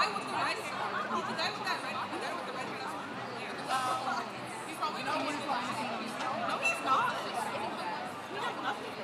guy with the red hair. He's the guy with that red. The guy with the red hair. He's probably not. No, he's not. He has nothing.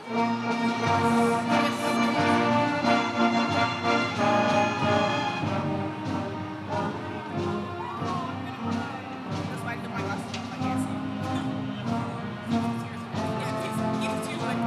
That's why I did my glasses off, I can't see. Yeah, he's too like.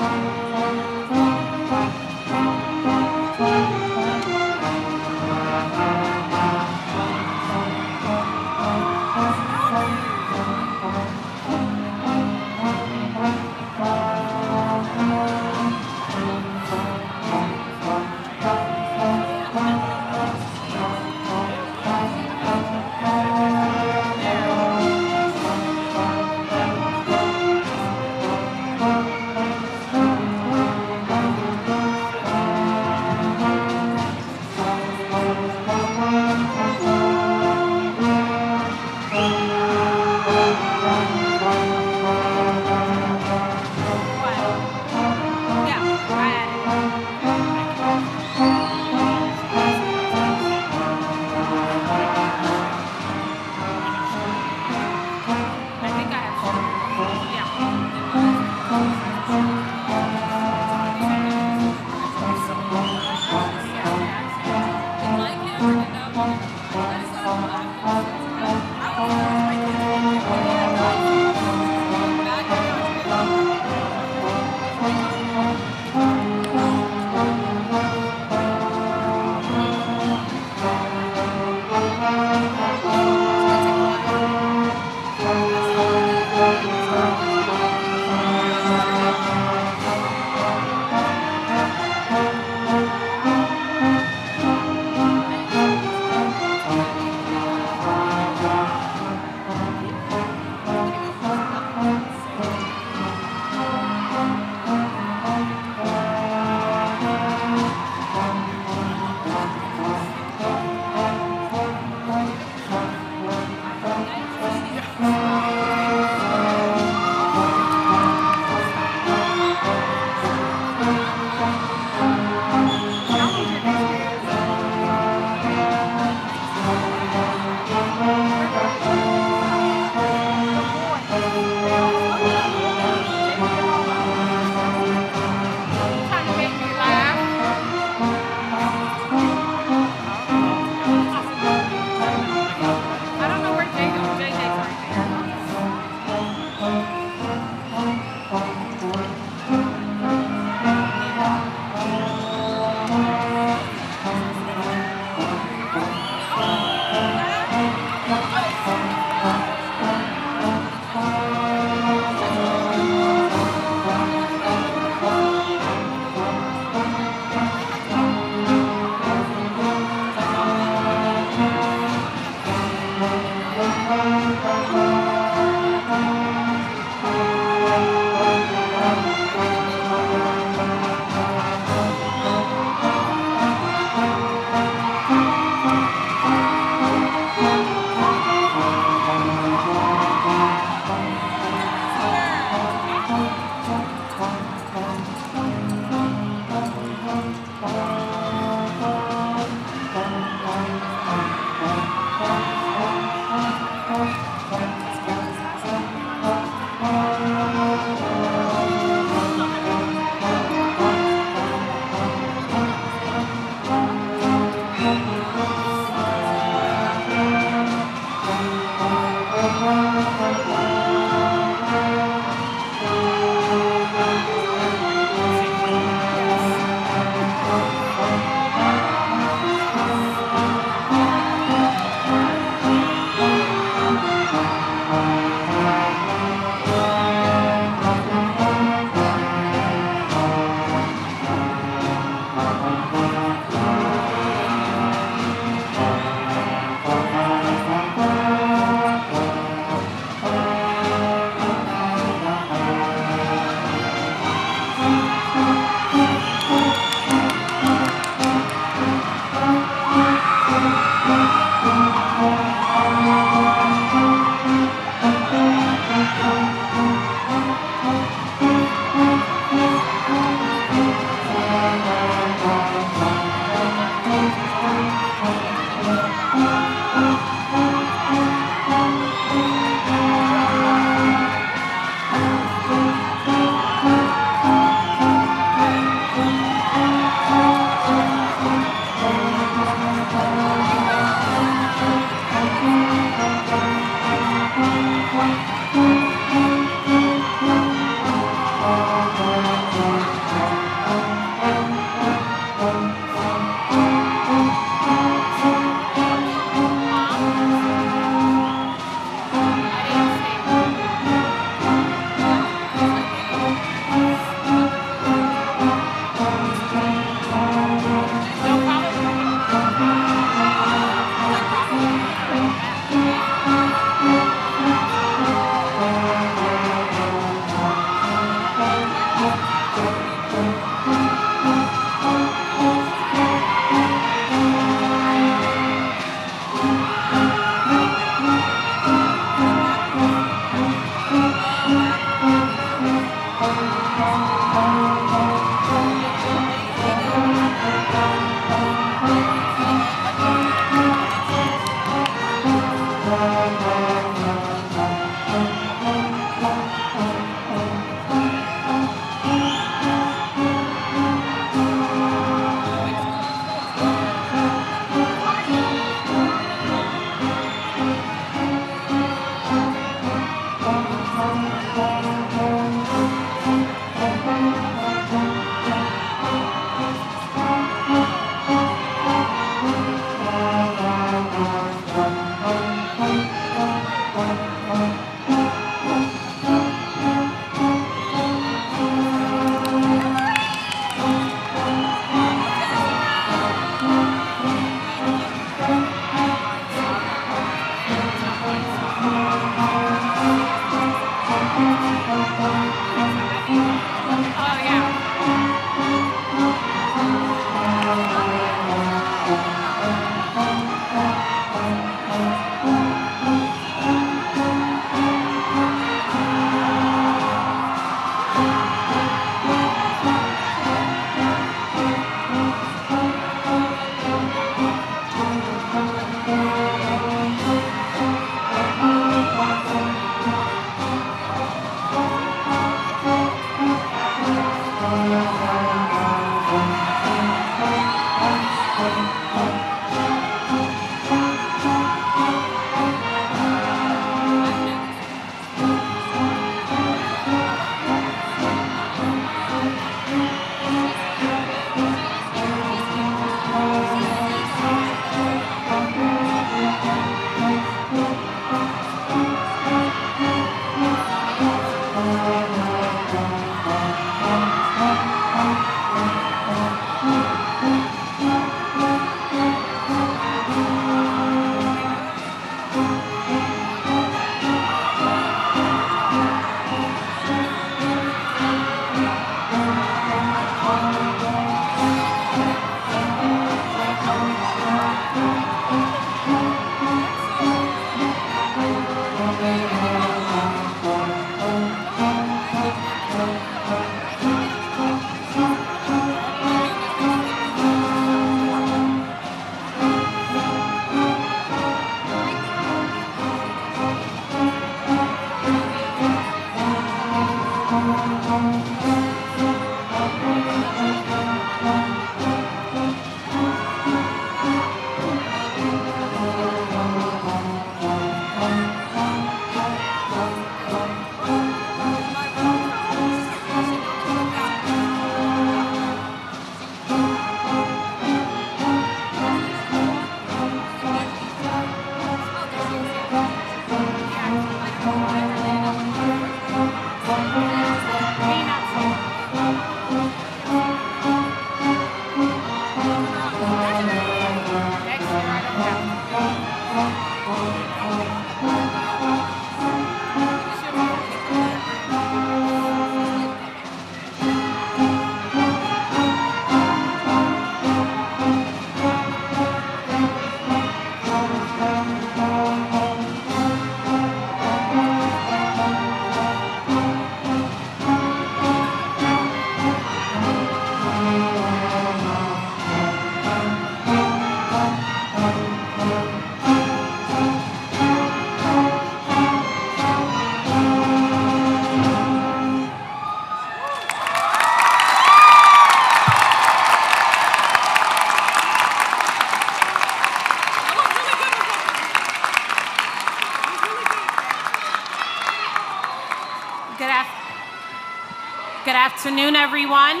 afternoon, everyone.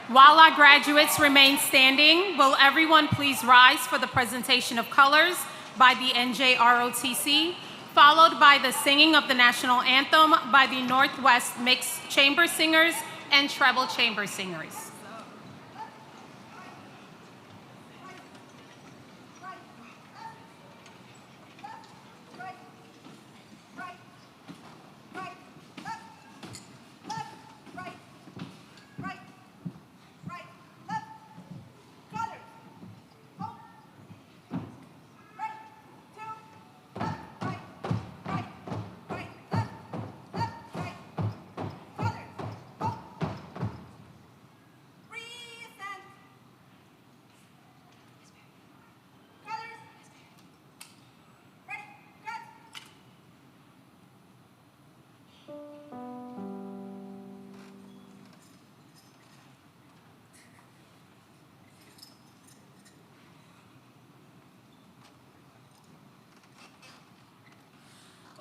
While our graduates remain standing, will everyone please rise for the presentation of colors by the NJROTC, followed by the singing of the national anthem by the Northwest Mixed Chamber Singers and Treble Chamber Singers.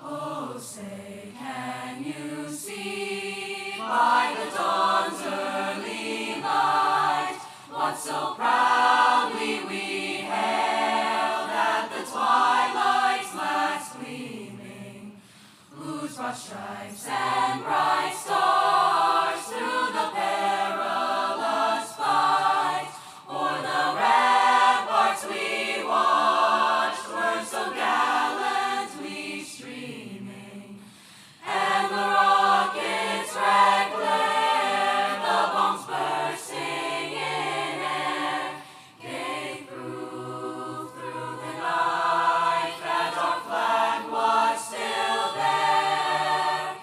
Oh, say, can you see by the dawn's early light what so proudly we hailed at the twilight's last gleaming, whose broad stripes and bright stars through the perilous fight o'er the ramparts we watched were so gallantly streaming, and the rockets' red glare, the bombs bursting in air, gave proof through the night that our flag was still there.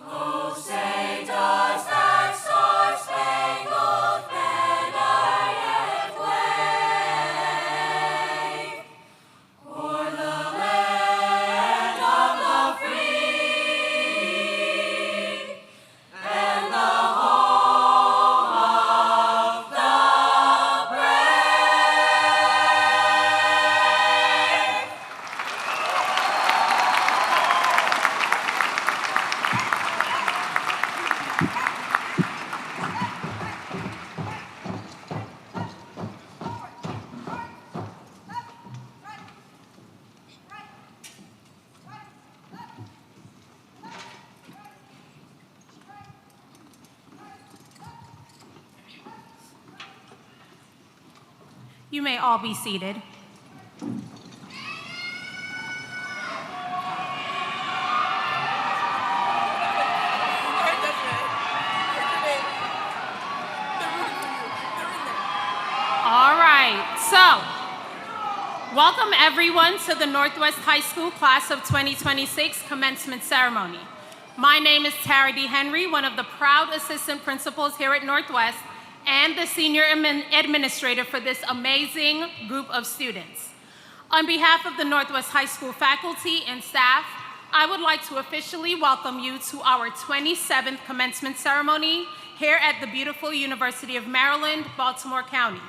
Oh, say, does that star-spangled banner yet wave o'er the land of the free and the home of the brave? You may all be seated. All right, so welcome everyone to the Northwest High School Class of 2026 Commencement Ceremony. My name is Tara D. Henry, one of the proud assistant principals here at Northwest and the senior administrator for this amazing group of students. On behalf of the Northwest High School faculty and staff, I would like to officially welcome you to our 27th commencement ceremony here at the beautiful University of Maryland, Baltimore County.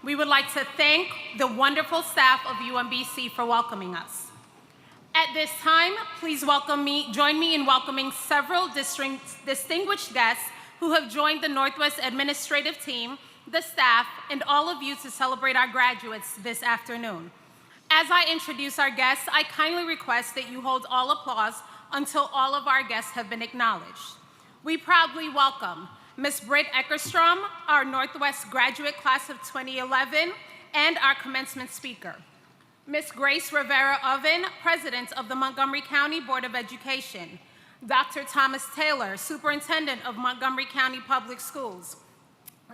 We would like to thank the wonderful staff of UMBC for welcoming us. At this time, please join me in welcoming several distinguished guests who have joined the Northwest administrative team, the staff, and all of you to celebrate our graduates this afternoon. As I introduce our guests, I kindly request that you hold all applause until all of our guests have been acknowledged. We proudly welcome Ms. Britt Eckerstrom, our Northwest graduate class of 2011, and our commencement speaker. Ms. Grace Rivera-Oven, President of the Montgomery County Board of Education. Dr. Thomas Taylor, Superintendent of Montgomery County Public Schools.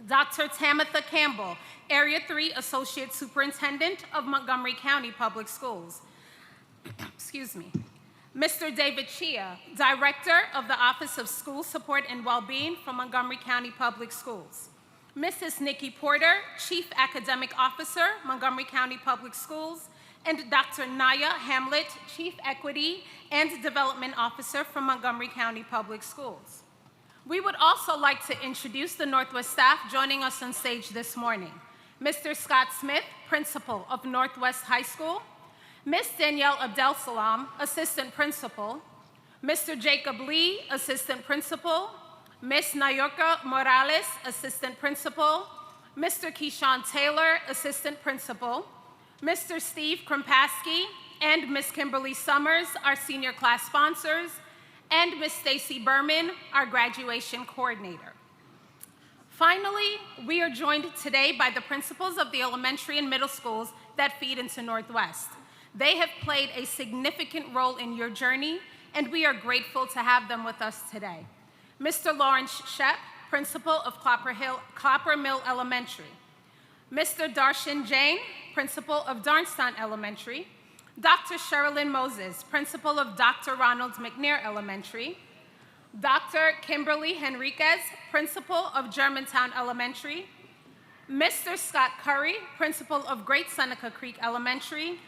Dr. Tamitha Campbell, Area 3 Associate Superintendent of Montgomery County Public Schools. Excuse me. Mr. David Chia, Director of the Office of School Support and Wellbeing for Montgomery County Public Schools. Mrs. Nikki Porter, Chief Academic Officer, Montgomery County Public Schools, and Dr. Naya Hamlet, Chief Equity and Development Officer from Montgomery County Public Schools. We would also like to introduce the Northwest staff joining us on stage this morning. Mr. Scott Smith, Principal of Northwest High School, Ms. Danielle Abdel-Salam, Assistant Principal, Mr. Jacob Lee, Assistant Principal, Ms. Nayorka Morales, Assistant Principal, Mr. Keyshawn Taylor, Assistant Principal, Mr. Steve Krimpaski, and Ms. Kimberly Summers, our senior class sponsors, and Ms. Stacy Berman, our graduation coordinator. Finally, we are joined today by the principals of the elementary and middle schools that feed into Northwest. They have played a significant role in your journey, and we are grateful to have them with us today. Mr. Lawrence Shep, principal of Clapper Mill Elementary. Mr. Darshan Jain, principal of Darnstown Elementary. Dr. Sherilyn Moses, principal of Dr. Ronald McNair Elementary. Dr. Kimberly Henriquez, principal of Germantown Elementary. Mr. Scott Curry, principal of Great Seneca Creek Elementary.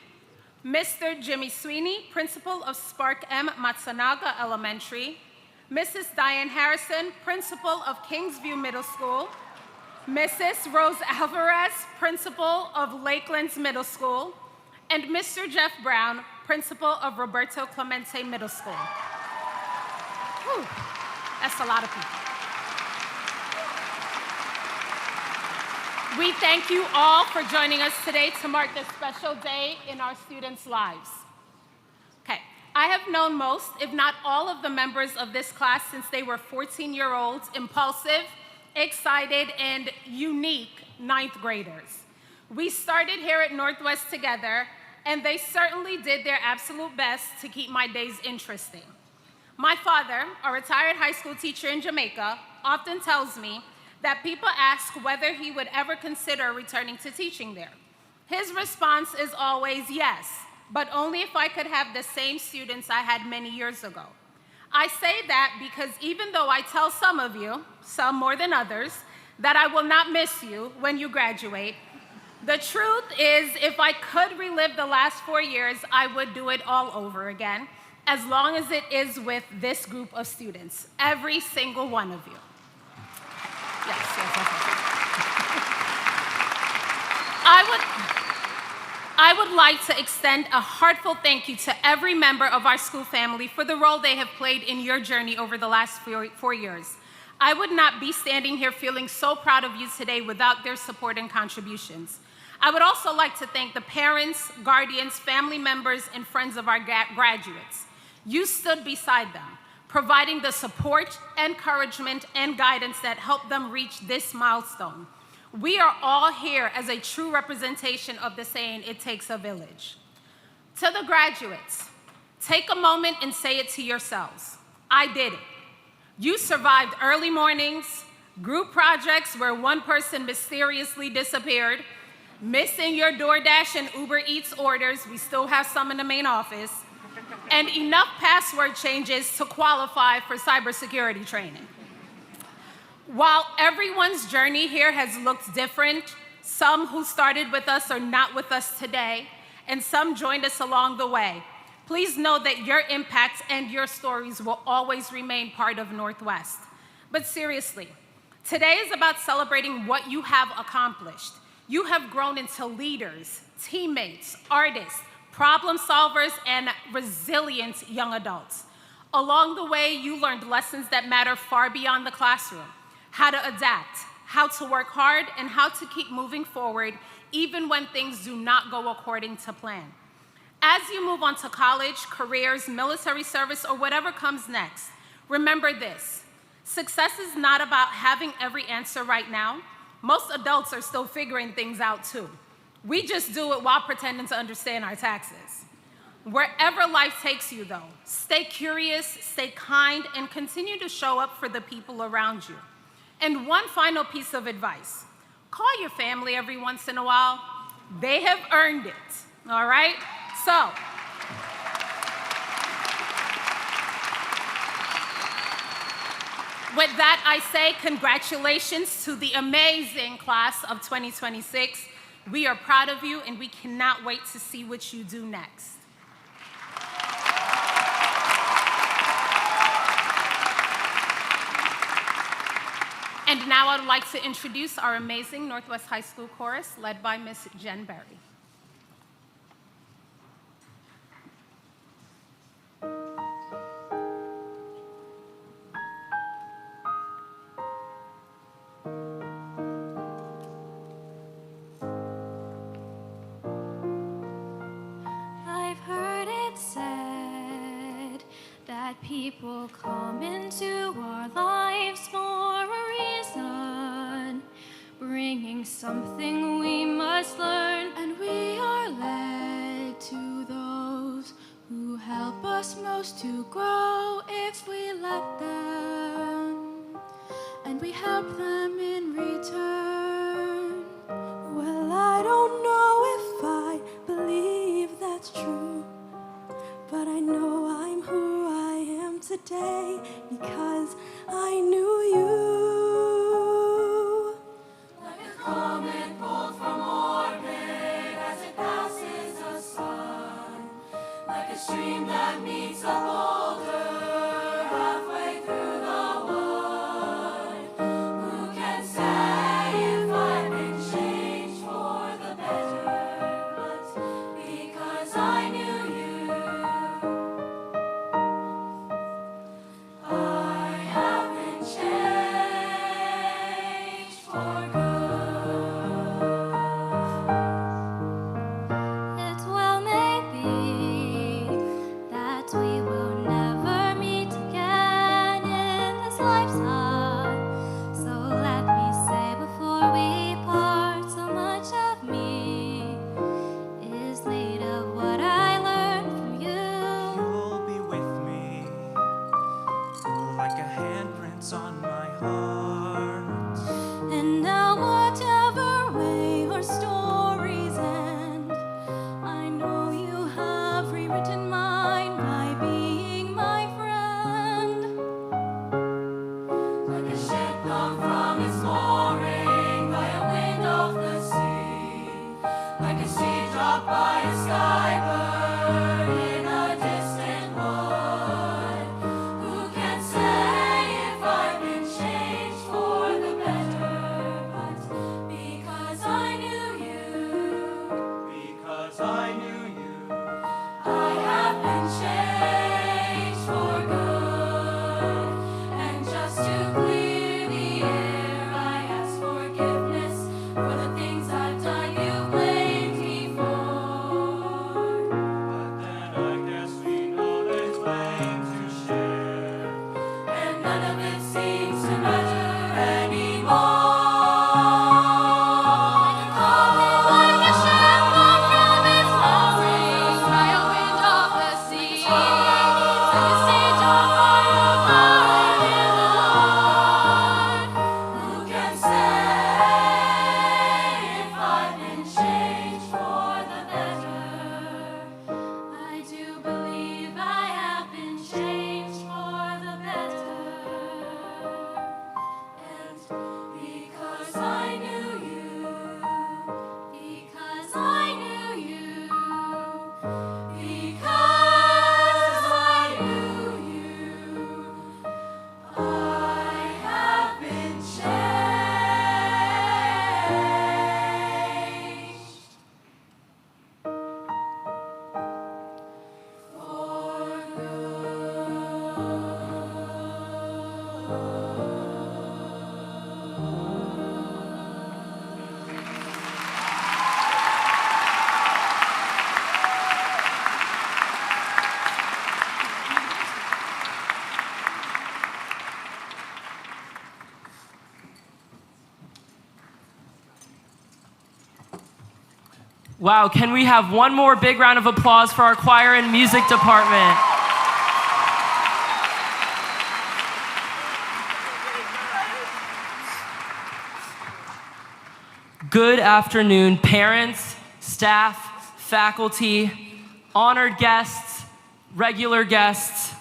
Mr. Jimmy Sweeney, principal of Spark M. Matsunaga Elementary. Mrs. Diane Harrison, principal of Kingsview Middle School. Mrs. Rose Alvarez, principal of Lakelands Middle School. And Mr. Jeff Brown, principal of Roberto Clemente Middle School. Whew, that's a lot of people. We thank you all for joining us today to mark this special day in our students' lives. Okay, I have known most, if not all, of the members of this class since they were 14-year-olds, impulsive, excited, and unique ninth graders. We started here at Northwest together, and they certainly did their absolute best to keep my days interesting. My father, a retired high school teacher in Jamaica, often tells me that people ask whether he would ever consider returning to teaching there. His response is always yes, but only if I could have the same students I had many years ago. I say that because even though I tell some of you, some more than others, that I will not miss you when you graduate, the truth is if I could relive the last 4 years, I would do it all over again, as long as it is with this group of students, every single one of you. Yes. I would like to extend a heartfelt thank you to every member of our school family for the role they have played in your journey over the last 4 years. I would not be standing here feeling so proud of you today without their support and contributions. I would also like to thank the parents, guardians, family members, and friends of our graduates. You stood beside them, providing the support, encouragement, and guidance that helped them reach this milestone. We are all here as a true representation of the saying, it takes a village. To the graduates, take a moment and say it to yourselves. I did it. You survived early mornings, group projects where one person mysteriously disappeared, missing your DoorDash and Uber Eats orders, we still have some in the main office, and enough password changes to qualify for cybersecurity training. While everyone's journey here has looked different, some who started with us are not with us today, and some joined us along the way, please know that your impacts and your stories will always remain part of Northwest. But seriously, today is about celebrating what you have accomplished. You have grown into leaders, teammates, artists, problem solvers, and resilient young adults. Along the way, you learned lessons that matter far beyond the classroom: how to adapt, how to work hard, and how to keep moving forward even when things do not go according to plan. As you move on to college, careers, military service, or whatever comes next, remember this: success is not about having every answer right now. Most adults are still figuring things out too. We just do it while pretending to understand our taxes. Wherever life takes you though, stay curious, stay kind, and continue to show up for the people around you. And one final piece of advice: call your family every once in a while. They have earned it, all right? So, with that, I say congratulations to the amazing class of 2026. We are proud of you, and we cannot wait to see what you do next. And now I'd like to introduce our amazing Northwest High School chorus, led by Miss Jen Berry. will come into our lives for a reason, bringing something we must learn, and we are led to those who help us most to grow if we let them, and we help them in return. Well, I don't know if I believe that's true, but I know I'm who I am today because I knew you. Like a comet pulled from orbit as it passes the sun, like a stream that meets a boulder halfway through the wood. Who can say if I've been changed for the better? But because I knew you, I have been changed for good. It well may be that we will never meet again in this lifetime. So let me say before we part, so much of me is made of what I learned from you. You'll be with me, like a handprint on my heart. And now whatever way our stories end, I know you have rewritten mine by being my friend. Like a ship blown from its mooring by a wind off the sea, like a seed dropped by a skybird in a distant wood. Who can say if I've been changed for the better? But because I knew you, Because I knew you, I have been changed for good. And just to clear the air, I ask forgiveness for the things I've done you blamed me for. but then I guess we know there's blame to share. And none of it seems to matter anymore. Like a ship blown from its mooring by a wind off the sea, like a seed dropped by a fire in the Lord. Who can say if I've been changed for the better? I do believe I have been changed for the better. And because I knew you, because I knew you, because I knew you, I have been changed for Wow, can we have one more big round of applause for our choir and music department? Good afternoon, parents, staff, faculty, honored guests, regular guests,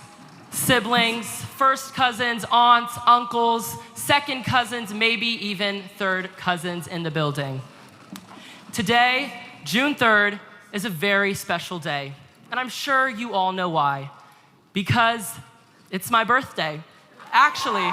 siblings, first cousins, aunts, uncles, second cousins, maybe even third cousins in the building. Today, June 3rd, is a very special day, and I'm sure you all know why. Because it's my birthday. Actually,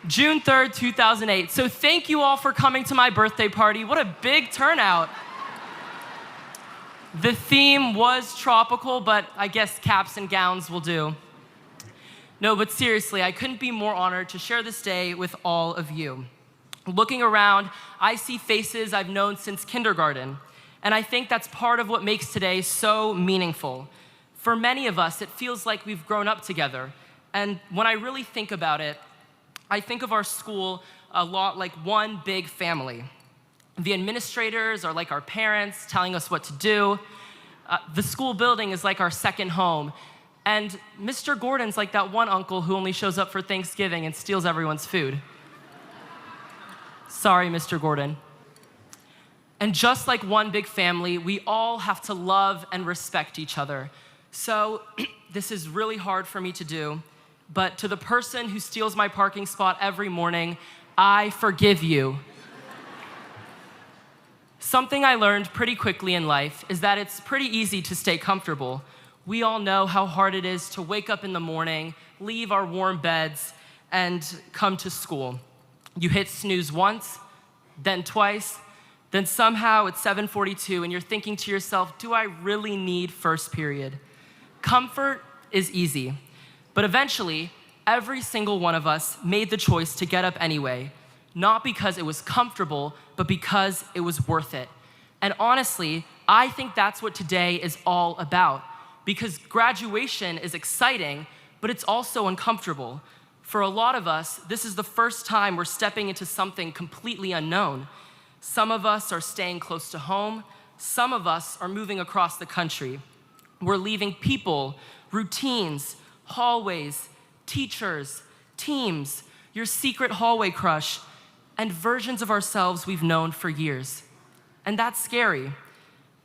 June 3rd, 2008. So thank you all for coming to my birthday party. What a big turnout. The theme was tropical, but I guess caps and gowns will do. No, but seriously, I couldn't be more honored to share this day with all of you. Looking around, I see faces I've known since kindergarten. And I think that's part of what makes today so meaningful. For many of us, it feels like we've grown up together. And when I really think about it, I think of our school a lot like one big family. The administrators are like our parents, telling us what to do. The school building is like our second home. And Mr. Gordon's like that one uncle who only shows up for Thanksgiving and steals everyone's food. Sorry, Mr. Gordon. And just like one big family, we all have to love and respect each other. So this is really hard for me to do, but to the person who steals my parking spot every morning, I forgive you. Something I learned pretty quickly in life is that it's pretty easy to stay comfortable. We all know how hard it is to wake up in the morning, leave our warm beds, and come to school. You hit snooze once, then twice, then somehow it's 7:42 and you're thinking to yourself, do I really need first period? Comfort is easy, but eventually, every single one of us made the choice to get up anyway, not because it was comfortable, but because it was worth it. And honestly, I think that's what today is all about, because graduation is exciting, but it's also uncomfortable. For a lot of us, this is the first time we're stepping into something completely unknown. Some of us are staying close to home. Some of us are moving across the country. We're leaving people, routines, hallways, teachers, teams, your secret hallway crush, and versions of ourselves we've known for years. And that's scary.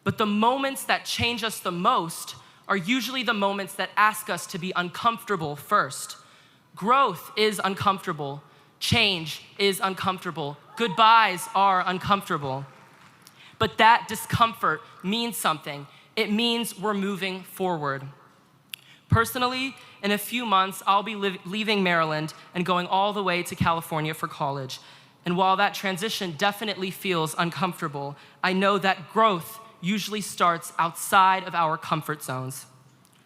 But the moments that change us the most are usually the moments that ask us to be uncomfortable first. Growth is uncomfortable. Change is uncomfortable. Goodbyes are uncomfortable. But that discomfort means something. It means we're moving forward. Personally, in a few months, I'll be leaving Maryland and going all the way to California for college. And while that transition definitely feels uncomfortable, I know that growth usually starts outside of our comfort zones.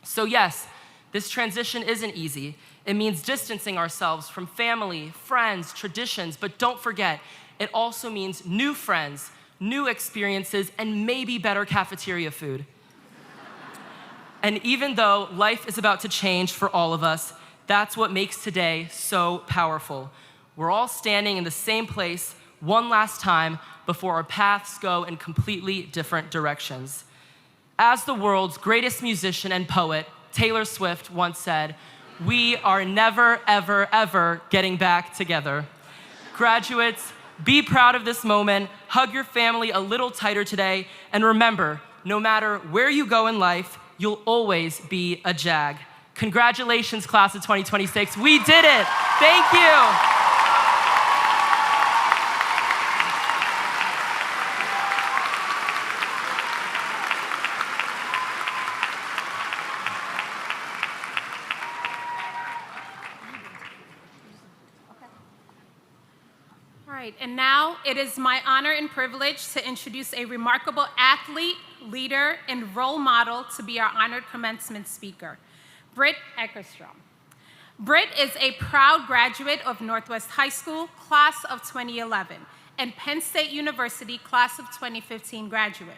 So yes, this transition isn't easy. It means distancing ourselves from family, friends, traditions, but don't forget, it also means new friends, new experiences, and maybe better cafeteria food. And even though life is about to change for all of us, that's what makes today so powerful. We're all standing in the same place one last time before our paths go in completely different directions. As the world's greatest musician and poet, Taylor Swift, once said, "We are never, ever, ever getting back together." Graduates, be proud of this moment, hug your family a little tighter today, and remember, no matter where you go in life, you'll always be a JAG. Congratulations, class of 2026. We did it. Thank you. All right, and now it is my honor and privilege to introduce a remarkable athlete, leader, and role model to be our honored commencement speaker, Britt Eckerstrom. Britt is a proud graduate of Northwest High School, class of 2011, and Penn State University, class of 2015 graduate.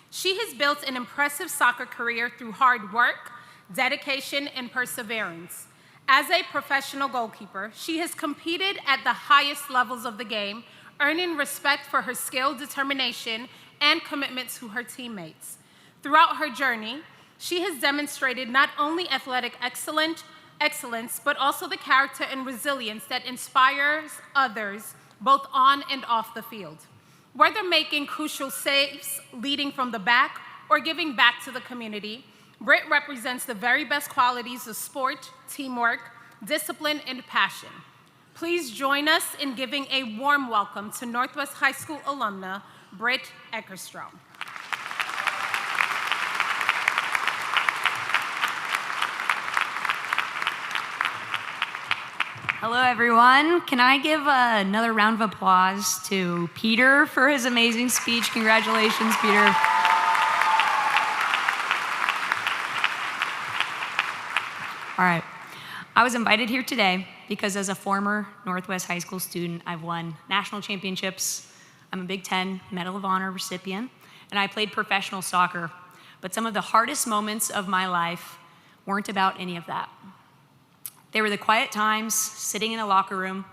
She has built an impressive soccer career through hard work, dedication, and perseverance. As a professional goalkeeper, she has competed at the highest levels of the game, earning respect for her skill, determination, and commitment to her teammates. Throughout her journey, she has demonstrated not only athletic excellence, but also the character and resilience that inspires others, both on and off the field. Whether making crucial saves, leading from the back, or giving back to the community, Britt represents the very best qualities of sport, teamwork, discipline, and passion. Please join us in giving a warm welcome to Northwest High School alumna, Britt Eckerstrom. Hello, everyone. Can I give another round of applause to Peter for his amazing speech? Congratulations, Peter. All right. I was invited here today because as a former Northwest High School student, I've won national championships. I'm a Big Ten Medal of Honor recipient, and I played professional soccer. But some of the hardest moments of my life weren't about any of that. They were the quiet times sitting in a locker room,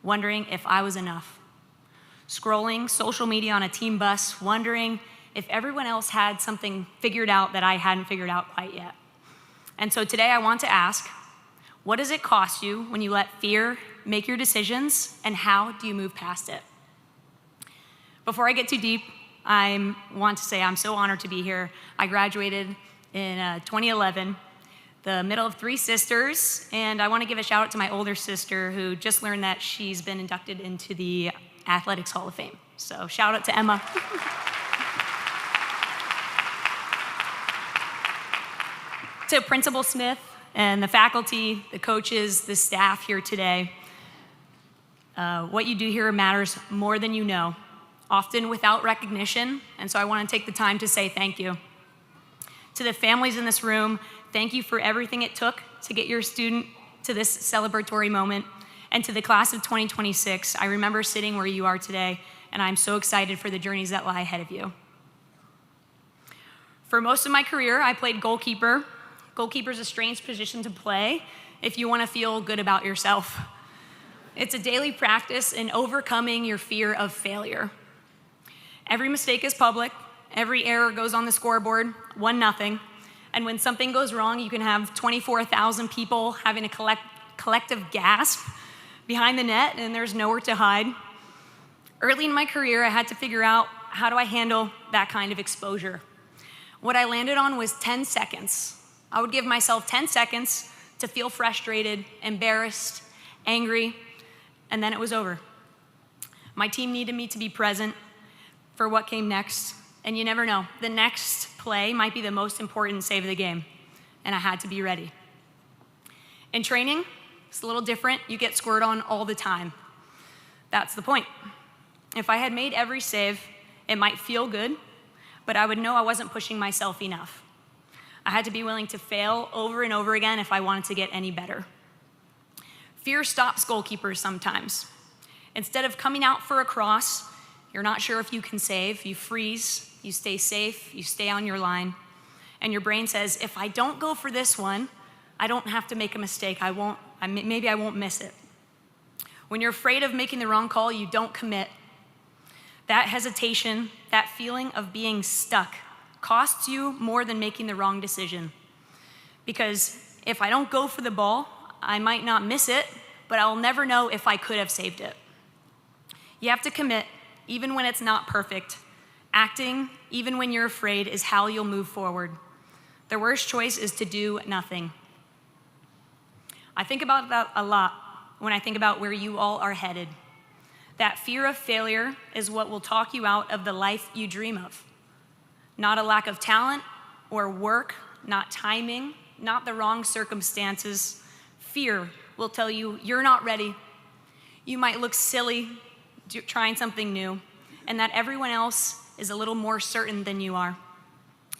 wondering if I was enough. Scrolling social media on a team bus, wondering if everyone else had something figured out that I hadn't figured out quite yet. And so today I want to ask, what does it cost you when you let fear make your decisions, and how do you move past it? Before I get too deep, I want to say I'm so honored to be here. I graduated in 2011, the middle of 3 sisters, and I want to give a shout out to my older sister who just learned that she's been inducted into the Athletics Hall of Fame. So shout out to Emma. To Principal Smith and the faculty, the coaches, the staff here today, what you do here matters more than you know, often without recognition, and so I want to take the time to say thank you. To the families in this room, thank you for everything it took to get your student to this celebratory moment. And to the class of 2026, I remember sitting where you are today, and I'm so excited for the journeys that lie ahead of you. For most of my career, I played goalkeeper. Goalkeeper is a strange position to play if you want to feel good about yourself. It's a daily practice in overcoming your fear of failure. Every mistake is public. Every error goes on the scoreboard, 1-0. And when something goes wrong, you can have 24,000 people having a collective gasp behind the net, and there's nowhere to hide. Early in my career, I had to figure out, how do I handle that kind of exposure? What I landed on was 10 seconds. I would give myself 10 seconds to feel frustrated, embarrassed, angry, and then it was over. My team needed me to be present for what came next, and you never know. The next play might be the most important save of the game, and I had to be ready. In training, it's a little different. You get scored on all the time. That's the point. If I had made every save, it might feel good, but I would know I wasn't pushing myself enough. I had to be willing to fail over and over again if I wanted to get any better. Fear stops goalkeepers sometimes. Instead of coming out for a cross, you're not sure if you can save, you freeze, you stay safe, you stay on your line, and your brain says, if I don't go for this one, I don't have to make a mistake. Maybe I won't miss it. When you're afraid of making the wrong call, you don't commit. That hesitation, that feeling of being stuck, costs you more than making the wrong decision. Because if I don't go for the ball, I might not miss it, but I'll never know if I could have saved it. You have to commit, even when it's not perfect. Acting, even when you're afraid, is how you'll move forward. The worst choice is to do nothing. I think about that a lot when I think about where you all are headed. That fear of failure is what will talk you out of the life you dream of. Not a lack of talent or work, not timing, not the wrong circumstances. Fear will tell you you're not ready. You might look silly trying something new, and that everyone else is a little more certain than you are.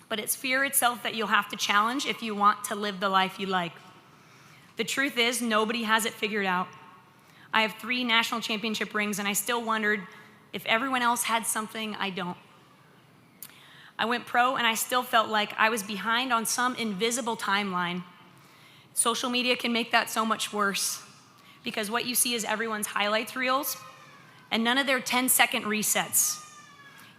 But it's fear itself that you'll have to challenge if you want to live the life you like. The truth is, nobody has it figured out. I have 3 national championship rings, and I still wondered if everyone else had something I don't. I went pro, and I still felt like I was behind on some invisible timeline. Social media can make that so much worse, because what you see is everyone's highlights reels and none of their 10-second resets.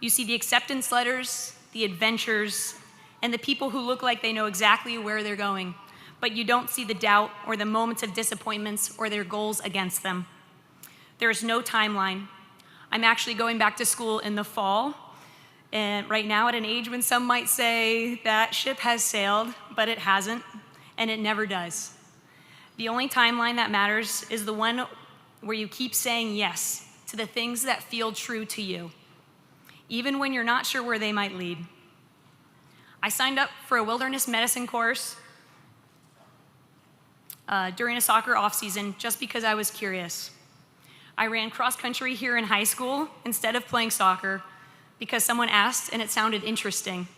You see the acceptance letters, the adventures, and the people who look like they know exactly where they're going, but you don't see the doubt or the moments of disappointments or their goals against them. There is no timeline. I'm actually going back to school in the fall, and right now at an age when some might say that ship has sailed, but it hasn't, and it never does. The only timeline that matters is the one where you keep saying yes to the things that feel true to you, even when you're not sure where they might lead. I signed up for a wilderness medicine course during a soccer off-season just because I was curious. I ran cross-country here in high school instead of playing soccer because someone asked and it sounded interesting.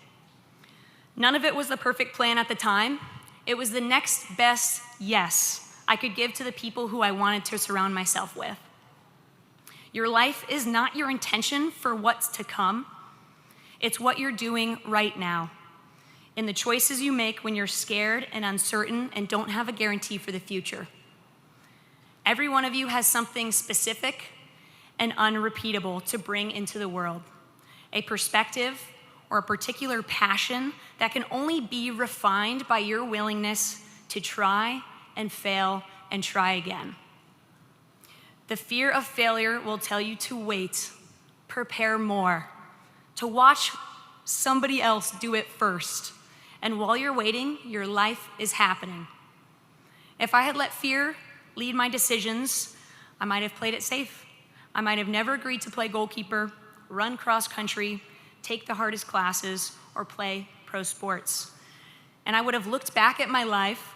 None of it was the perfect plan at the time. It was the next best yes I could give to the people who I wanted to surround myself with. Your life is not your intention for what's to come. It's what you're doing right now, in the choices you make when you're scared and uncertain and don't have a guarantee for the future. Every one of you has something specific and unrepeatable to bring into the world, a perspective or a particular passion that can only be refined by your willingness to try and fail and try again. The fear of failure will tell you to wait, prepare more, to watch somebody else do it first. And while you're waiting, your life is happening. If I had let fear lead my decisions, I might have played it safe. I might have never agreed to play goalkeeper, run cross country, take the hardest classes, or play pro sports. And I would have looked back at my life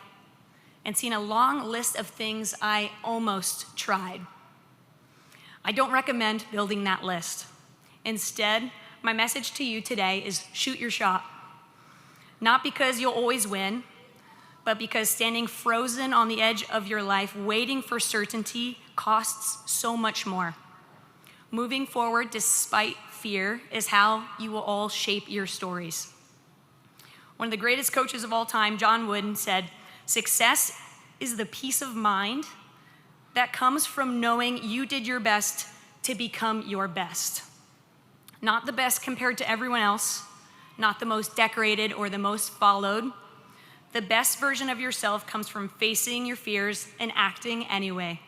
and seen a long list of things I almost tried. I don't recommend building that list. Instead, my message to you today is shoot your shot. Not because you'll always win, but because standing frozen on the edge of your life, waiting for certainty, costs so much more. Moving forward despite fear is how you will all shape your stories. One of the greatest coaches of all time, John Wooden, said, "Success is the peace of mind that comes from knowing you did your best to become your best. Not the best compared to everyone else, not the most decorated or the most followed. The best version of yourself comes from facing your fears and acting anyway.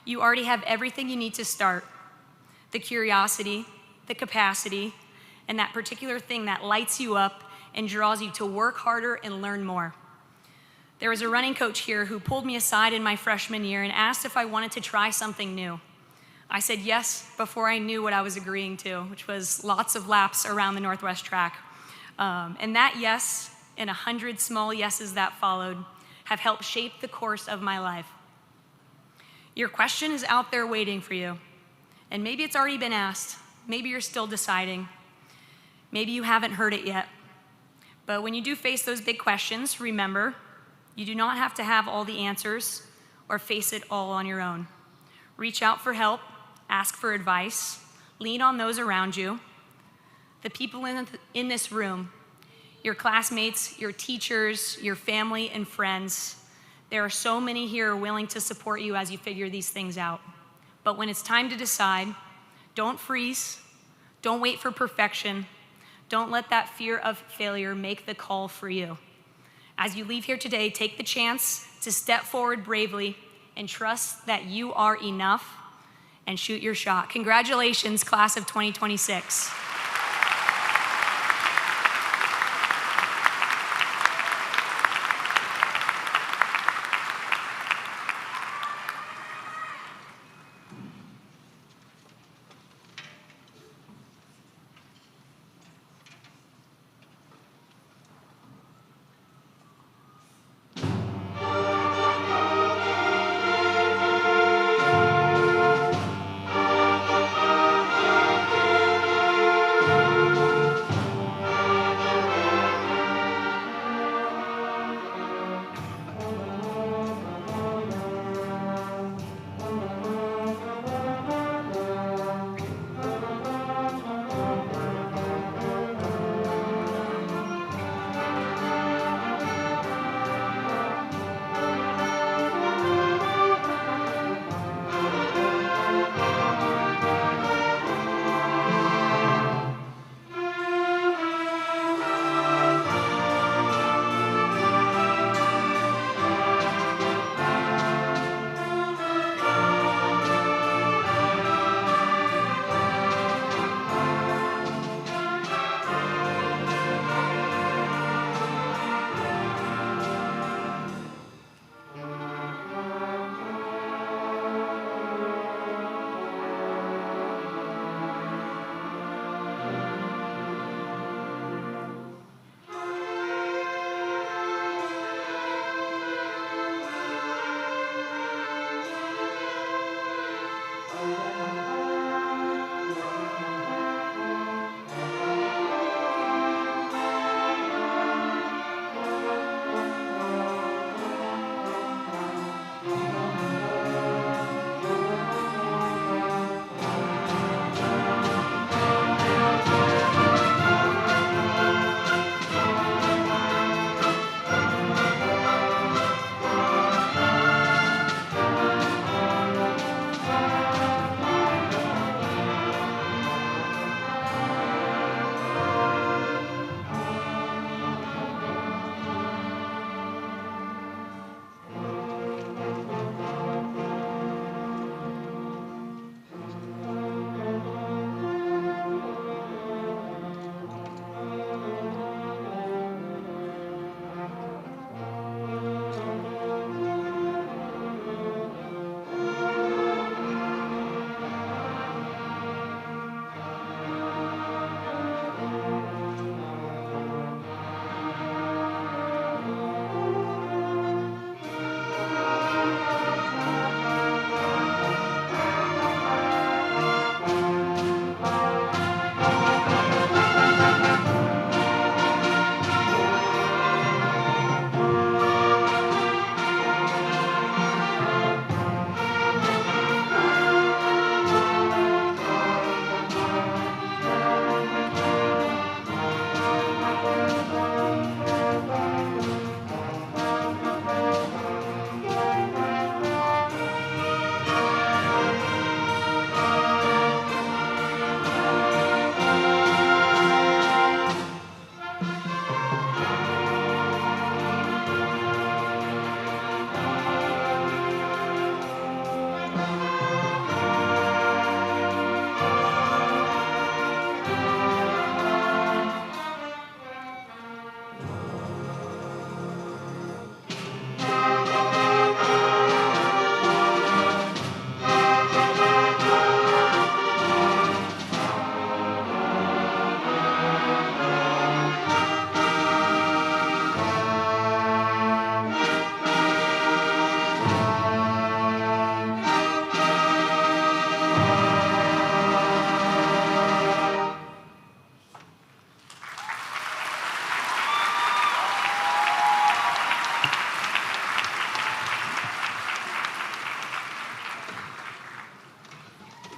You already have everything you need to start. The curiosity, the capacity, and that particular thing that lights you up and draws you to work harder and learn more." There was a running coach here who pulled me aside in my freshman year and asked if I wanted to try something new. I said yes before I knew what I was agreeing to, which was lots of laps around the Northwest track. And that yes, and 100 small yeses that followed, have helped shape the course of my life. Your question is out there waiting for you. And maybe it's already been asked. Maybe you're still deciding. Maybe you haven't heard it yet. But when you do face those big questions, remember, you do not have to have all the answers or face it all on your own. Reach out for help, ask for advice, lean on those around you. The people in this room, your classmates, your teachers, your family and friends, there are so many here willing to support you as you figure these things out. But when it's time to decide, don't freeze, don't wait for perfection, don't let that fear of failure make the call for you. As you leave here today, take the chance to step forward bravely and trust that you are enough and shoot your shot. Congratulations, class of 2026.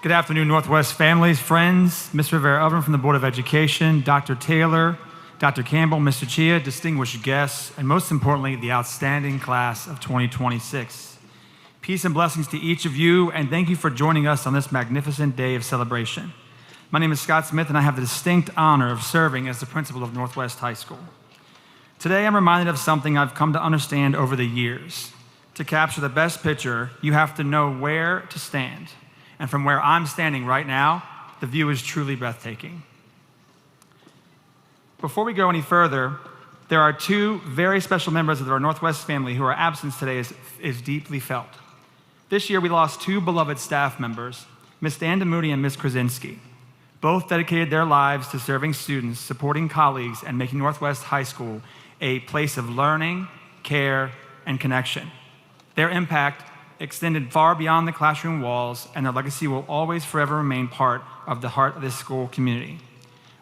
Good afternoon, Northwest families, friends, Ms. Rivera-Oven from the Board of Education, Dr. Taylor, Dr. Campbell, Mr. Chia, distinguished guests, and most importantly, the outstanding class of 2026. Peace and blessings to each of you, and thank you for joining us on this magnificent day of celebration. My name is Scott Smith, and I have the distinct honor of serving as the principal of Northwest High School. Today, I'm reminded of something I've come to understand over the years. To capture the best picture, you have to know where to stand. And from where I'm standing right now, the view is truly breathtaking. Before we go any further, there are two very special members of our Northwest family whose absence today is deeply felt. This year, we lost two beloved staff members, Ms. Dan DeMoody and Ms. Krasinski. Both dedicated their lives to serving students, supporting colleagues, and making Northwest High School a place of learning, care, and connection. Their impact extended far beyond the classroom walls, and their legacy will always forever remain part of the heart of this school community.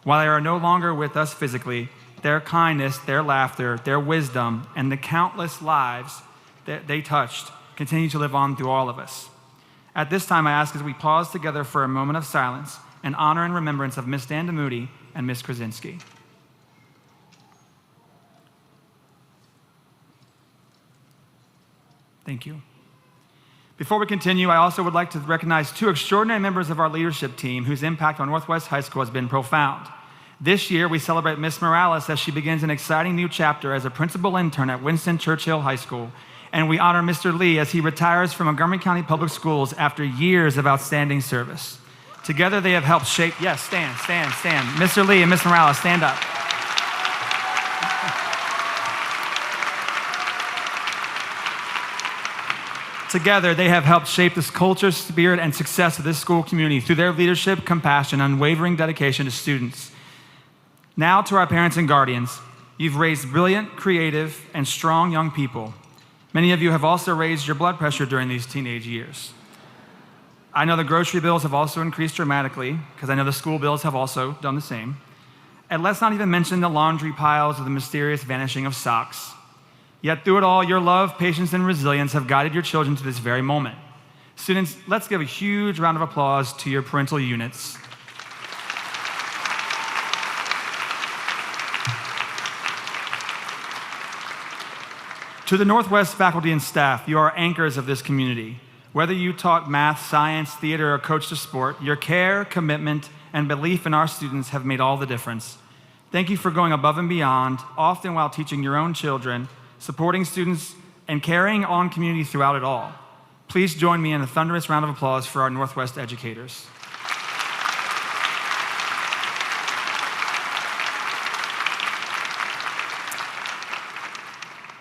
While they are no longer with us physically, their kindness, their laughter, their wisdom, and the countless lives that they touched continue to live on through all of us. At this time, I ask as we pause together for a moment of silence in honor and remembrance of Ms. Dan DeMoody and Ms. Krasinski. Thank you. Before we continue, I also would like to recognize two extraordinary members of our leadership team whose impact on Northwest High School has been profound. This year, we celebrate Ms. Morales as she begins an exciting new chapter as a principal intern at Winston Churchill High School, and we honor Mr. Lee as he retires from Montgomery County Public Schools after years of outstanding service. Together, they have helped shape, yes, stand. Mr. Lee and Ms. Morales, stand up. Together, they have helped shape this culture, spirit, and success of this school community through their leadership, compassion, and unwavering dedication to students. Now to our parents and guardians, you've raised brilliant, creative, and strong young people. Many of you have also raised your blood pressure during these teenage years. I know the grocery bills have also increased dramatically, because I know the school bills have also done the same. And let's not even mention the laundry piles or the mysterious vanishing of socks. Yet through it all, your love, patience, and resilience have guided your children to this very moment. Students, let's give a huge round of applause to your parental units. To the Northwest faculty and staff, you are anchors of this community. Whether you taught math, science, theater, or coached a sport, your care, commitment, and belief in our students have made all the difference. Thank you for going above and beyond, often while teaching your own children, supporting students, and carrying on community throughout it all. Please join me in a thunderous round of applause for our Northwest educators.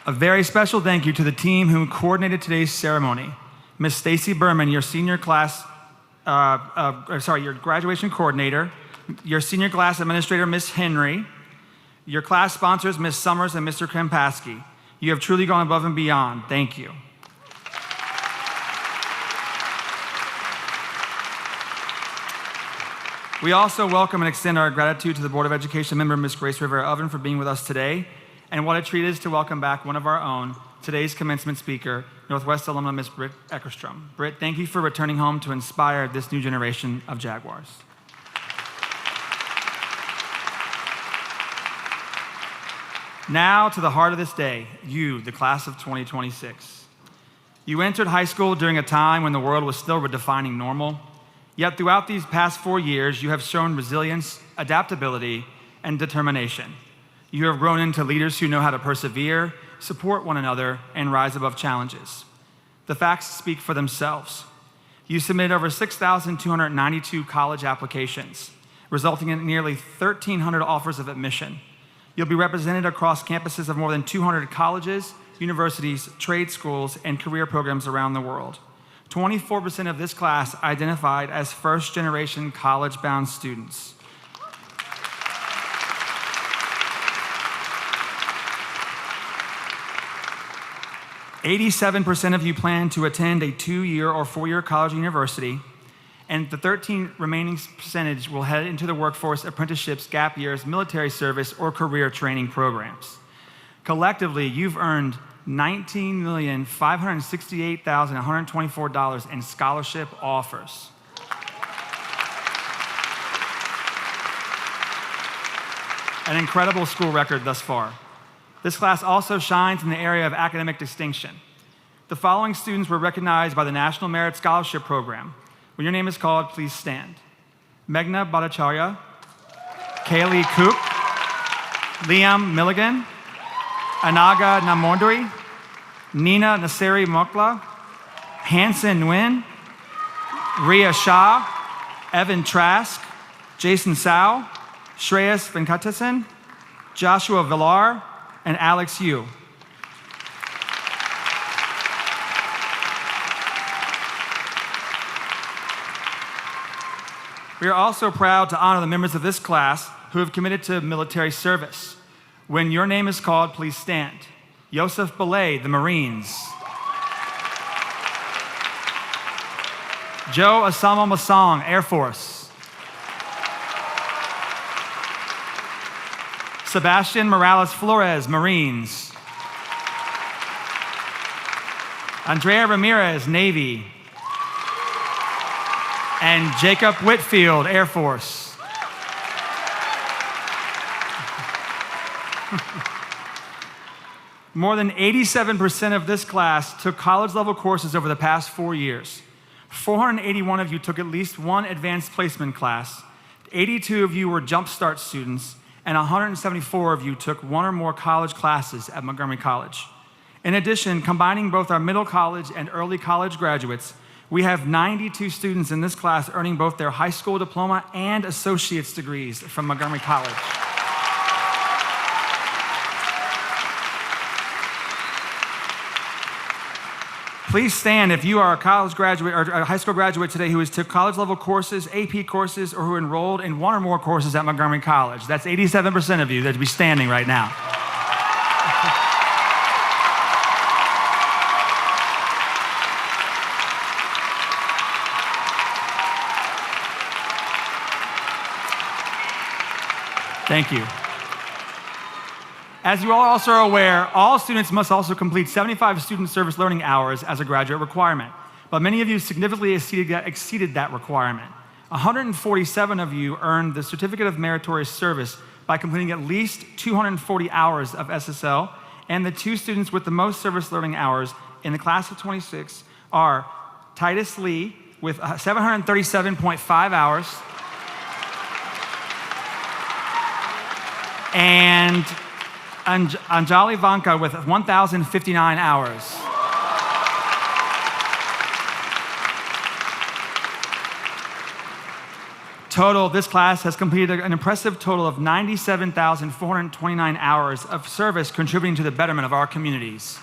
A very special thank you to the team who coordinated today's ceremony. Ms. Stacy Berman, your senior class, your graduation coordinator, your senior class administrator, Ms. Henry, your class sponsors, Ms. Summers and Mr. Krempaski. You have truly gone above and beyond. Thank you. We also welcome and extend our gratitude to the Board of Education member, Ms. Grace Rivera-Oven, for being with us today. And what a treat it is to welcome back one of our own, today's commencement speaker, Northwest alumna Ms. Britt Eckerstrom. Britt, thank you for returning home to inspire this new generation of Jaguars. Now to the heart of this day, you, the class of 2026. You entered high school during a time when the world was still redefining normal, yet throughout these past 4 years, you have shown resilience, adaptability, and determination. You have grown into leaders who know how to persevere, support one another, and rise above challenges. The facts speak for themselves. You submitted over 6,292 college applications, resulting in nearly 1,300 offers of admission. You'll be represented across campuses of more than 200 colleges, universities, trade schools, and career programs around the world. 24% of this class identified as first-generation college-bound students. 87% of you plan to attend a 2-year or 4-year college or university, and the 13 remaining percentage will head into the workforce, apprenticeships, gap years, military service, or career training programs. Collectively, you've earned $19,568,124 in scholarship offers. an incredible school record thus far. This class also shines in the area of academic distinction. The following students were recognized by the National Merit Scholarship Program. When your name is called, please stand. Meghna Bhattacharya, Kaylee Kook, Liam Milligan, Anaga Namondri, Nina Nasiri Mokla, Hanson Nguyen, Ria Shah, Evan Trask, Jason Sao, Shreyas Venkatasan, Joshua Villar, and Alex Yu. We are also proud to honor the members of this class who have committed to military service. When your name is called, please stand. Yosef Belay, the Marines. Joe Asamo Masong, Air Force. Sebastian Morales Flores, Marines. Andrea Ramirez, Navy. And Jacob Whitfield, Air Force. More than 87% of this class took college-level courses over the past 4 years. 481 of you took at least one advanced placement class, 82 of you were Jump Start students, and 174 of you took one or more college classes at Montgomery College. In addition, combining both our middle college and early college graduates, we have 92 students in this class earning both their high school diploma and associate's degrees from Montgomery College. Please stand if you are a college graduate or a high school graduate today who has took college-level courses, AP courses, or who enrolled in one or more courses at Montgomery College. That's 87% of you that would be standing right now. Thank you. As you all also are aware, all students must also complete 75 student service learning hours as a graduate requirement, but many of you significantly exceeded that requirement. 147 of you earned the Certificate of Meritorious Service by completing at least 240 hours of SSL, and the two students with the most service learning hours in the class of 26 are Titus Lee with 737.5 hours, and Anjali Vanka with 1,059 hours. Total, this class has completed an impressive total of 97,429 hours of service contributing to the betterment of our communities.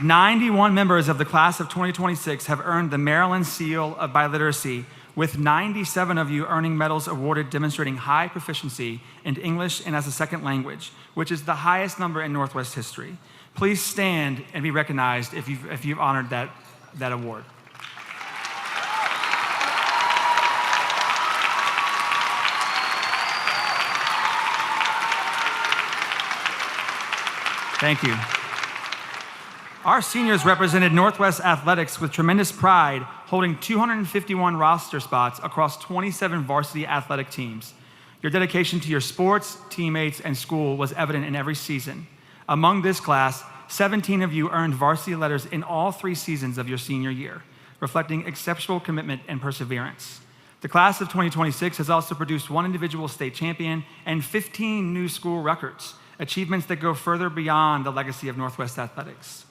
"91 members of the class of 2026 have earned the Maryland Seal of Biliteracy, with 97 of you earning medals awarded demonstrating high proficiency in English and as a second language, which is the highest number in Northwest history. Please stand and be recognized if you've honored that award. Thank you. Our seniors represented Northwest athletics with tremendous pride, holding 251 roster spots across 27 varsity athletic teams. Your dedication to your sports, teammates, and school was evident in every season. Among this class, 17 of you earned varsity letters in all 3 seasons of your senior year, reflecting exceptional commitment and perseverance. The class of 2026 has also produced 1 individual state champion and 15 new school records, achievements that go further beyond the legacy of Northwest athletics.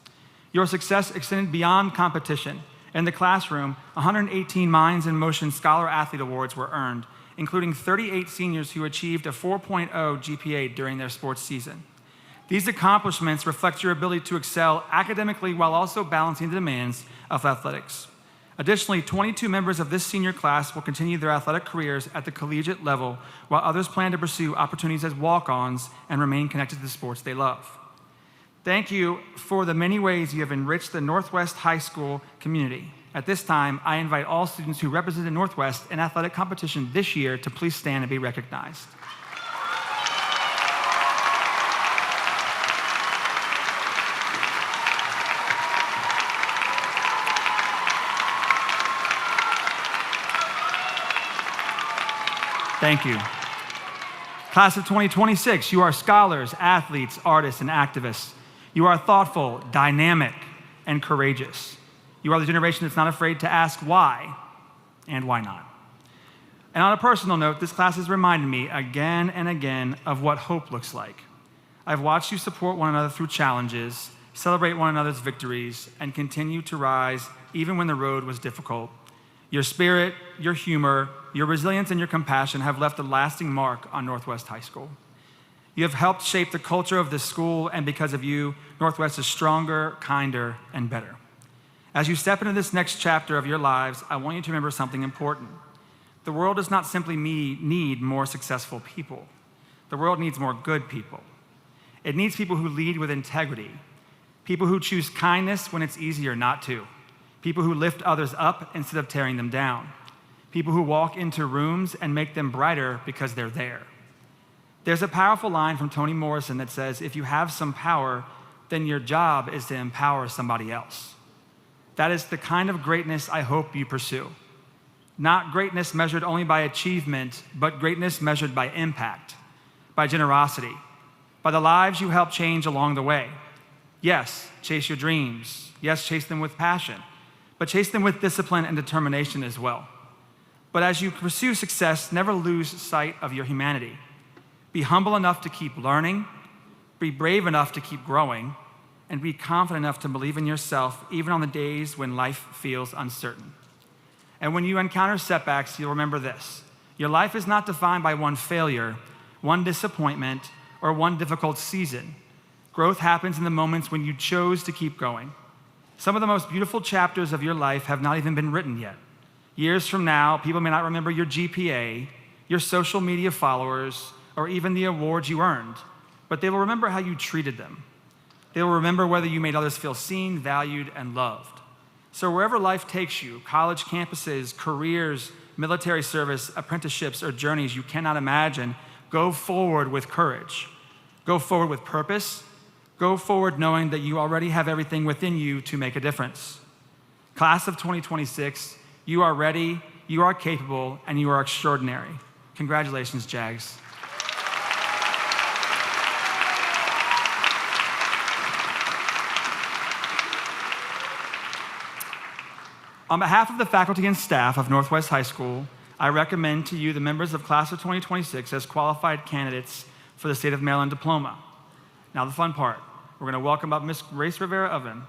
Your success extended beyond competition. In the classroom, 118 Minds in Motion Scholar Athlete Awards were earned, including 38 seniors who achieved a 4.0 GPA during their sports season. These accomplishments reflect your ability to excel academically while also balancing the demands of athletics. Additionally, 22 members of this senior class will continue their athletic careers at the collegiate level, while others plan to pursue opportunities as walk-ons and remain connected to the sports they love. Thank you for the many ways you have enriched the Northwest High School community. At this time, I invite all students who represented Northwest in athletic competition this year to please stand and be recognized. Thank you. Class of 2026, you are scholars, athletes, artists, and activists. You are thoughtful, dynamic, and courageous. You are the generation that's not afraid to ask why and why not. And on a personal note, this class has reminded me again and again of what hope looks like. I've watched you support one another through challenges, celebrate one another's victories, and continue to rise even when the road was difficult. Your spirit, your humor, your resilience, and your compassion have left a lasting mark on Northwest High School. You have helped shape the culture of this school, and because of you, Northwest is stronger, kinder, and better. As you step into this next chapter of your lives, I want you to remember something important. The world does not simply need more successful people. The world needs more good people. It needs people who lead with integrity, people who choose kindness when it's easier not to, people who lift others up instead of tearing them down, people who walk into rooms and make them brighter because they're there. There's a powerful line from Toni Morrison that says, if you have some power, then your job is to empower somebody else. That is the kind of greatness I hope you pursue. Not greatness measured only by achievement, but greatness measured by impact, by generosity, by the lives you help change along the way. Yes, chase your dreams. Yes, chase them with passion, but chase them with discipline and determination as well. But as you pursue success, never lose sight of your humanity. Be humble enough to keep learning, be brave enough to keep growing, and be confident enough to believe in yourself even on the days when life feels uncertain. And when you encounter setbacks, you'll remember this. Your life is not defined by one failure, one disappointment, or one difficult season. Growth happens in the moments when you chose to keep going. Some of the most beautiful chapters of your life have not even been written yet. Years from now, people may not remember your GPA, your social media followers, or even the awards you earned, but they will remember how you treated them. They will remember whether you made others feel seen, valued, and loved. So wherever life takes you, college campuses, careers, military service, apprenticeships, or journeys you cannot imagine, go forward with courage. Go forward with purpose. Go forward knowing that you already have everything within you to make a difference. Class of 2026, you are ready, you are capable, and you are extraordinary. Congratulations, Jags. On behalf of the faculty and staff of Northwest High School, I recommend to you the members of Class of 2026 as qualified candidates for the State of Maryland diploma. Now the fun part. We're going to welcome up Ms. Grace Rivera-Oven,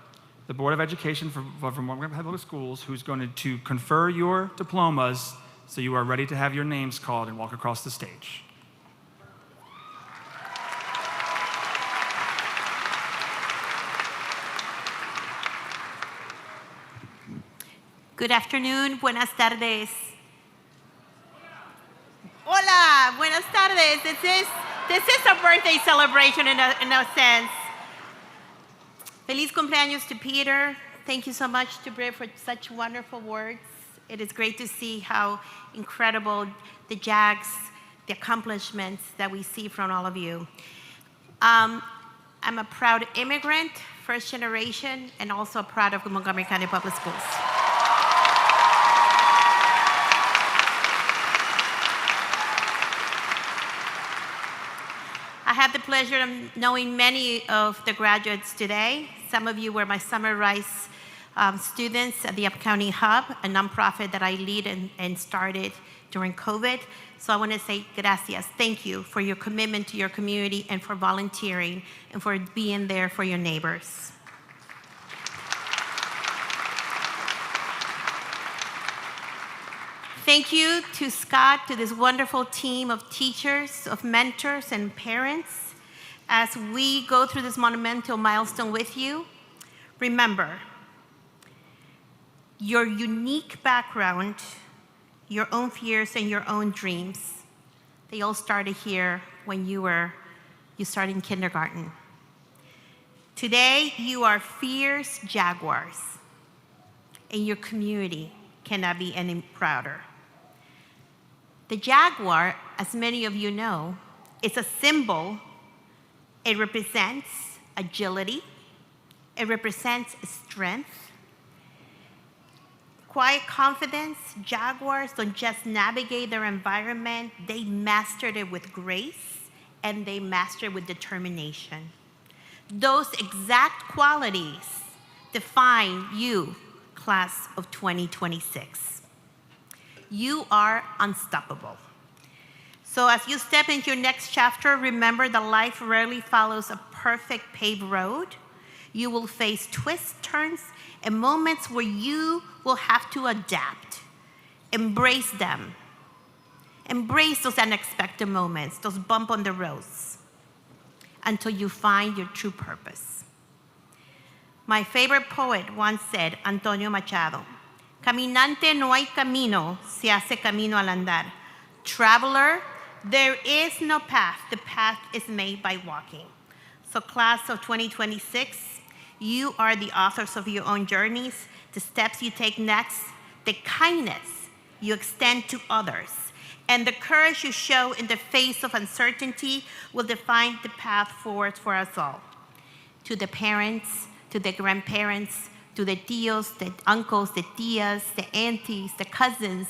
the Board of Education from Montgomery Public Schools, who's going to confer your diplomas so you are ready to have your names called and walk across the stage. Good afternoon, buenas tardes. Hola, buenas tardes. This is a birthday celebration in a sense. Feliz cumpleaños to Peter. Thank you so much to Britt for such wonderful words. It is great to see how incredible the Jags, the accomplishments that we see from all of you. I'm a proud immigrant, first generation, and also proud of Montgomery County Public Schools. I have the pleasure of knowing many of the graduates today. Some of you were my Summer Rise students at the Upcounty Hub, a nonprofit that I lead and started during COVID. So I want to say gracias. Thank you for your commitment to your community and for volunteering and for being there for your neighbors. Thank you to Scott, to this wonderful team of teachers, of mentors, and parents. As we go through this monumental milestone with you, remember, your unique background, your own fears, and your own dreams, they all started here when you started in kindergarten. Today, you are fierce Jaguars, and your community cannot be any prouder. The Jaguar, as many of you know, is a symbol. It represents agility. It represents strength, quiet confidence, Jaguars don't just navigate their environment, they mastered it with grace and they mastered it with determination. Those exact qualities define you, class of 2026. You are unstoppable. So as you step into your next chapter, remember that life rarely follows a perfect paved road. You will face twists, turns, and moments where you will have to adapt. Embrace them. Embrace those unexpected moments, those bumps on the roads, until you find your true purpose. My favorite poet once said, Antonio Machado, "Caminante no hay camino, se hace camino al andar." Traveler, there is no path. The path is made by walking. So class of 2026, you are the authors of your own journeys, the steps you take next, the kindness you extend to others, and the courage you show in the face of uncertainty will define the path forward for us all. To the parents, to the grandparents, to the tios, the uncles, the tias, the aunties, the cousins,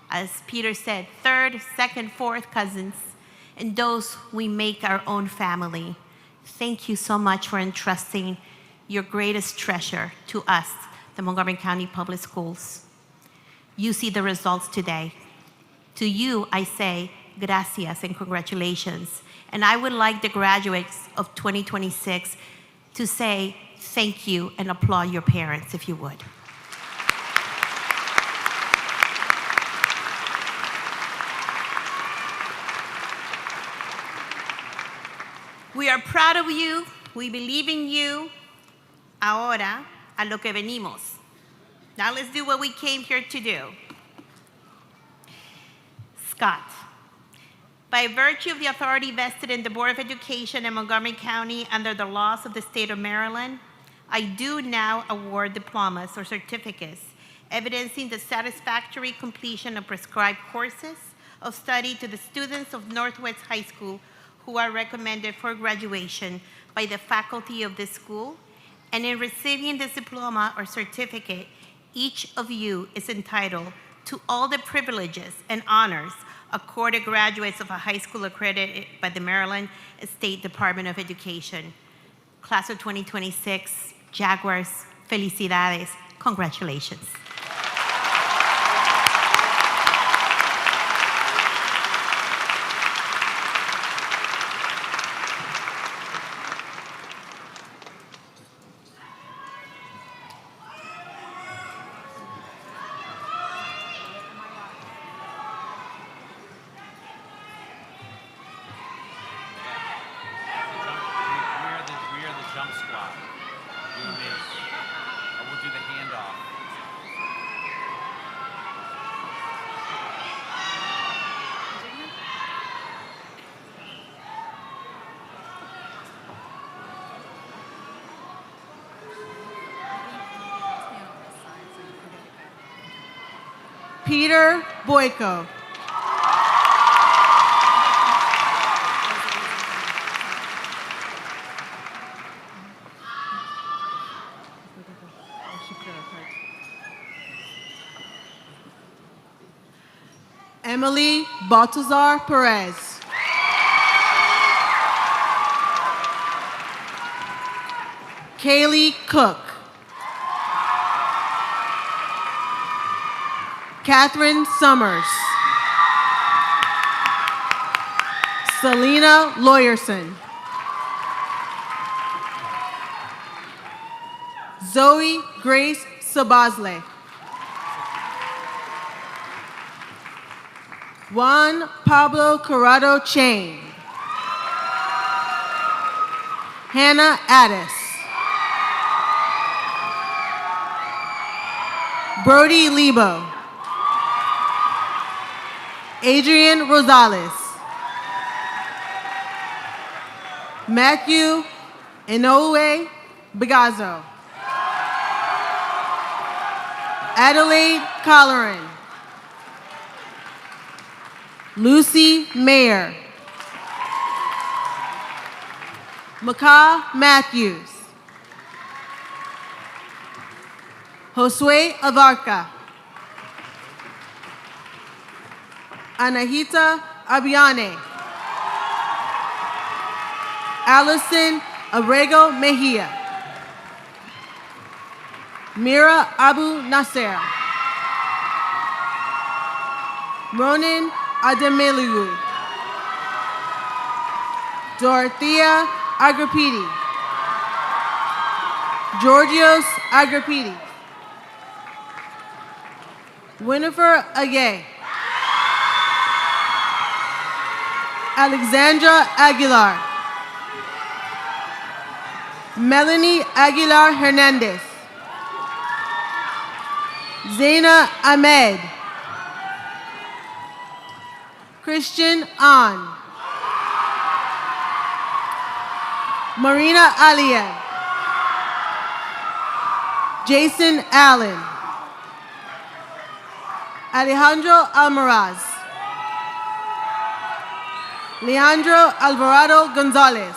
as Peter said, third, second, fourth cousins, and those we make our own family. Thank you so much for entrusting your greatest treasure to us, the Montgomery County Public Schools. You see the results today. To you, I say gracias and congratulations. And I would like the graduates of 2026 to say thank you and applaud your parents, if you would. We are proud of you. We believe in you. Ahora, a lo que venimos. Now let's do what we came here to do. Scott, by virtue of the authority vested in the Board of Education in Montgomery County under the laws of the state of Maryland, I do now award diplomas or certificates evidencing the satisfactory completion of prescribed courses of study to the students of Northwest High School who are recommended for graduation by the faculty of this school. And in receiving this diploma or certificate, each of you is entitled to all the privileges and honors accorded graduates of a high school accredited by the Maryland State Department of Education. Class of 2026, Jaguars, felicidades, congratulations. We are the jump squad. You and me. And we'll do the handoff. Peter Boyko. Emily Baltazar Perez. Kaylee Cook. Catherine Summers. Selena Lawyerson. Zoe Grace Sabazle. Juan Pablo Corrado Chain. Hannah Addis. Brody Lebo. Adrian Rosales. Matthew Inoue Bagazo. Adelaide Colleran. Lucy Mayer. Maka Matthews. Josue Avarca. Anahita Abiane. Allison Abrego Mejia. Mira Abu Nasser. Ronan Ademeliu. Dorothea Agrippidi. Georgios Agrippidi. Winifred Agay. Alexandra Aguilar. Melanie Aguilar Hernandez. Zaina Ahmed. Christian An. Marina Aliyev. Jason Allen. Alejandro Almaraz. Leandro Alvarado Gonzalez.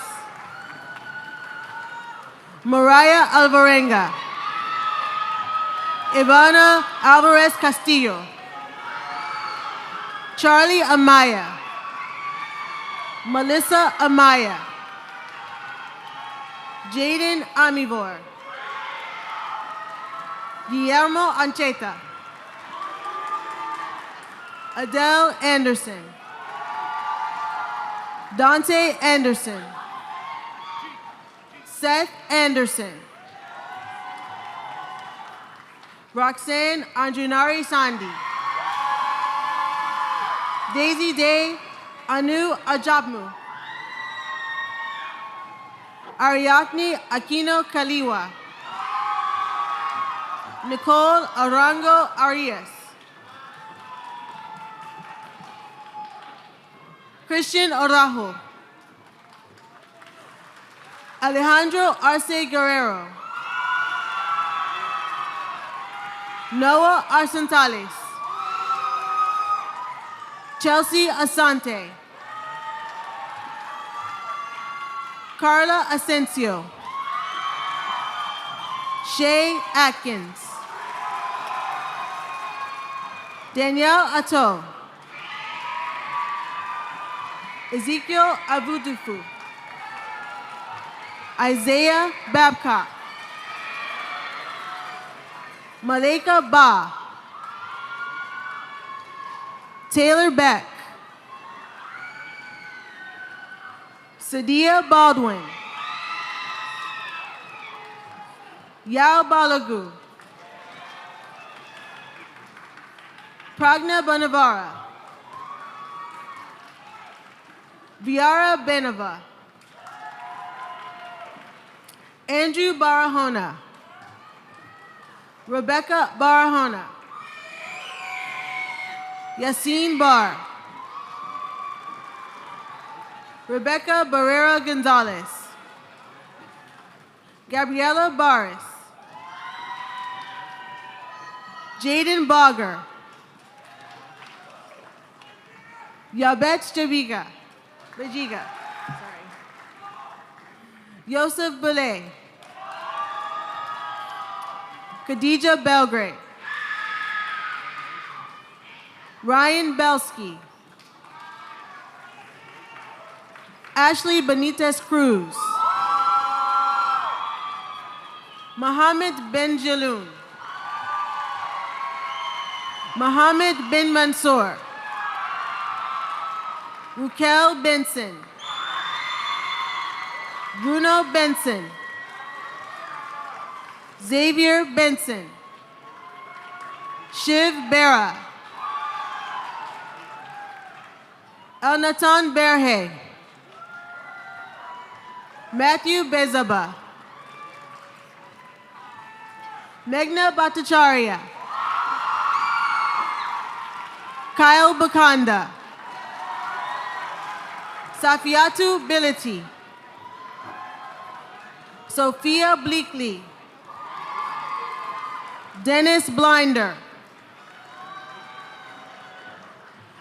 Mariah Alvarenga. Ivana Alvarez Castillo. Charlie Amaya. Melissa Amaya. Jaden Amivor. Guillermo Ancheta. Adele Anderson. Dante Anderson. Seth Anderson. Roxanne Anjunari Sandi. Daisy Day Anu Ajabmu. Ariadne Aquino Kaliwa. Nicole Arango Arias. Christian Orajo. Alejandro Arce Guerrero. Noah Arcentales. Chelsea Asante. Carla Asensio. Shay Atkins. Danielle Atto. Ezekiel Abudufu. Isaiah Babcock. Malika Ba. Taylor Beck. Sadia Baldwin. Yao Balagu. Pragna Banavara. Viara Benava. Andrew Barahona. Rebecca Barahona. Yassine Bar. Rebecca Barrera Gonzalez. Gabriela Barris. Jaden Bogger. Yabet Javiga. Bejiga. Sorry. Yosef Boulay. Khadija Belgrade. Ryan Belsky. Ashley Benitez Cruz. Mohammed Ben Jaloon. Mohammed bin Mansour. Raquel Benson. Bruno Benson. Xavier Benson. Shiv Bera. Elnatan Berhe. Matthew Bezaba. Meghna Bhattacharya. Kyle Bakanda. Safiatu Bility. Sophia Bleakley. Dennis Blinder.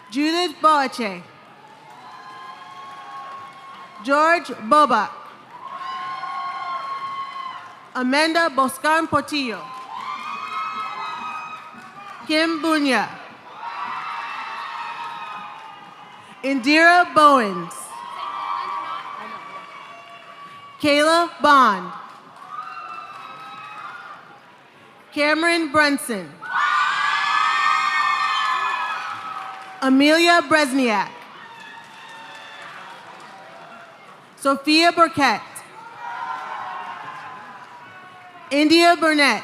Judith Boache. George Bobak. Amanda Boscan Portillo. Kim Bunya. Indira Bowens. Kayla Bond. Cameron Brunson. Amelia Bresniak. Sophia Burkett. India Burnett.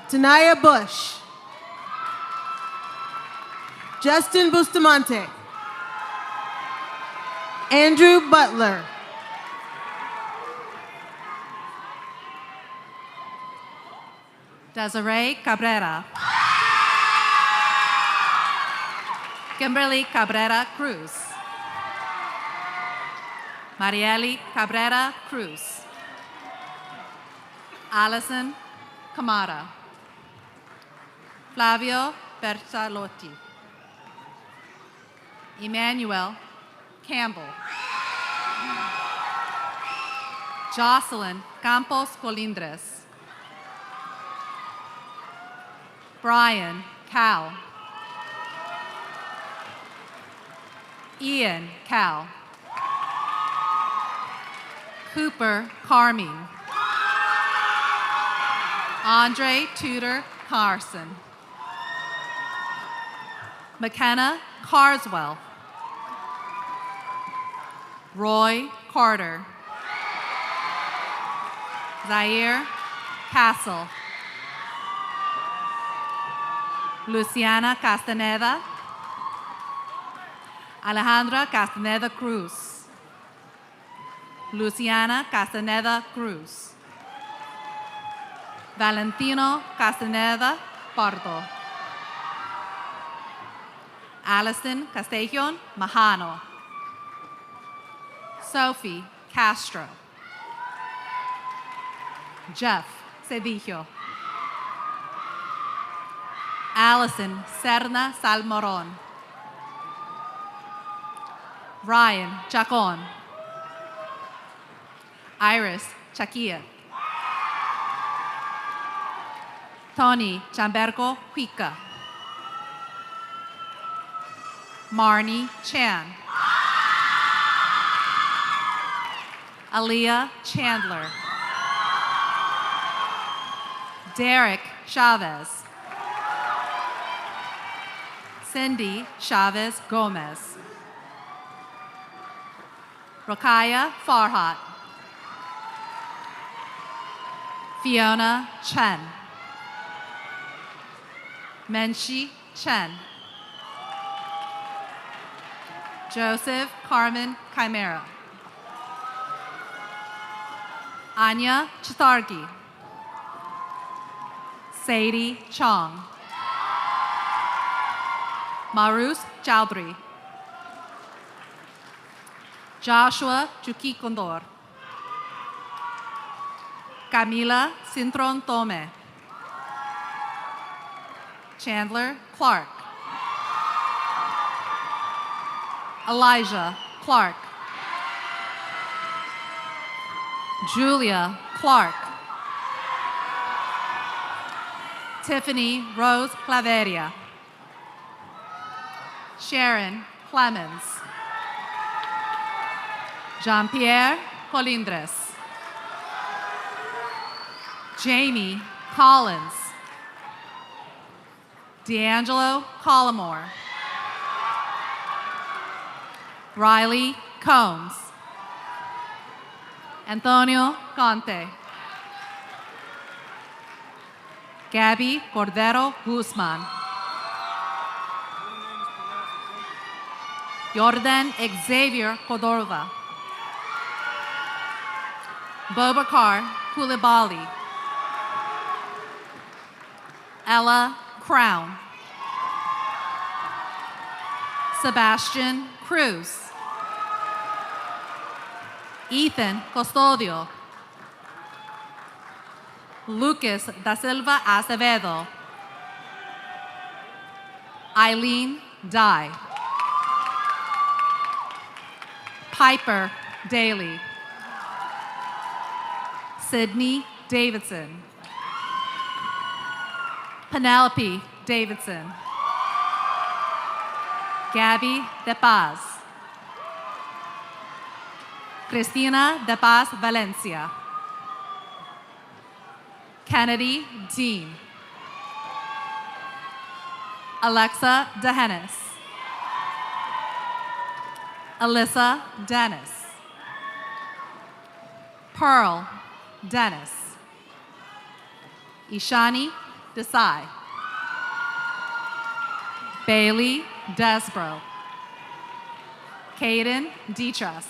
Tanaya Bush. Justin Bustamante. Andrew Butler. Desiree Cabrera. Kimberly Cabrera Cruz. Marieli Cabrera Cruz. Allison Camara. Flavio Bertalotti. Emmanuel Campbell. Jocelyn Campos Colindres. Brian Cal. Ian Cal. Cooper Carmine. Andre Tudor Carson. McKenna Carswell. Roy Carter. Zaire Castle. Luciana Castaneda. Alejandra Castaneda Cruz. Luciana Castaneda Cruz. Valentino Castaneda Pardo. Alison Castellon Majano. Sophie Castro. Jeff Cedillo. Allison Serna Salmoron. Ryan Chacon. Iris Chakia. Tony Chambergo Huica. Marnie Chan. Aaliyah Chandler. Derek Chavez. Cindy Chavez Gomez. Rokaya Farhat. Fiona Chen. Menshi Chen. Joseph Carmen Chimera. Anya Chitargi. Sadie Chong. Marus Chowdhury. Joshua Chukikondor. Camila Cintron Tome. Chandler Clark. Elijah Clark. Julia Clark. Tiffany Rose Claveria. Sharon Clemens. Jean-Pierre Colindres. Jamie Collins. D'Angelo Collimore. Riley Combs. Antonio Conte. Gabby Cordero Guzman. Jordan Xavier Cordova. Bobakar Koulibaly. Ella Crown. Sebastian Cruz. Ethan Custodio. Lucas da Silva Acevedo. Eileen Dye. Piper Daly. Sydney Davidson. Penelope Davidson. Gabby De Paz. Cristina De Paz Valencia. Kennedy Dean. Alexa DeHennis. Alyssa Dennis. Pearl Dennis. Ishani Desai. Bailey Desbro. Caden Detras.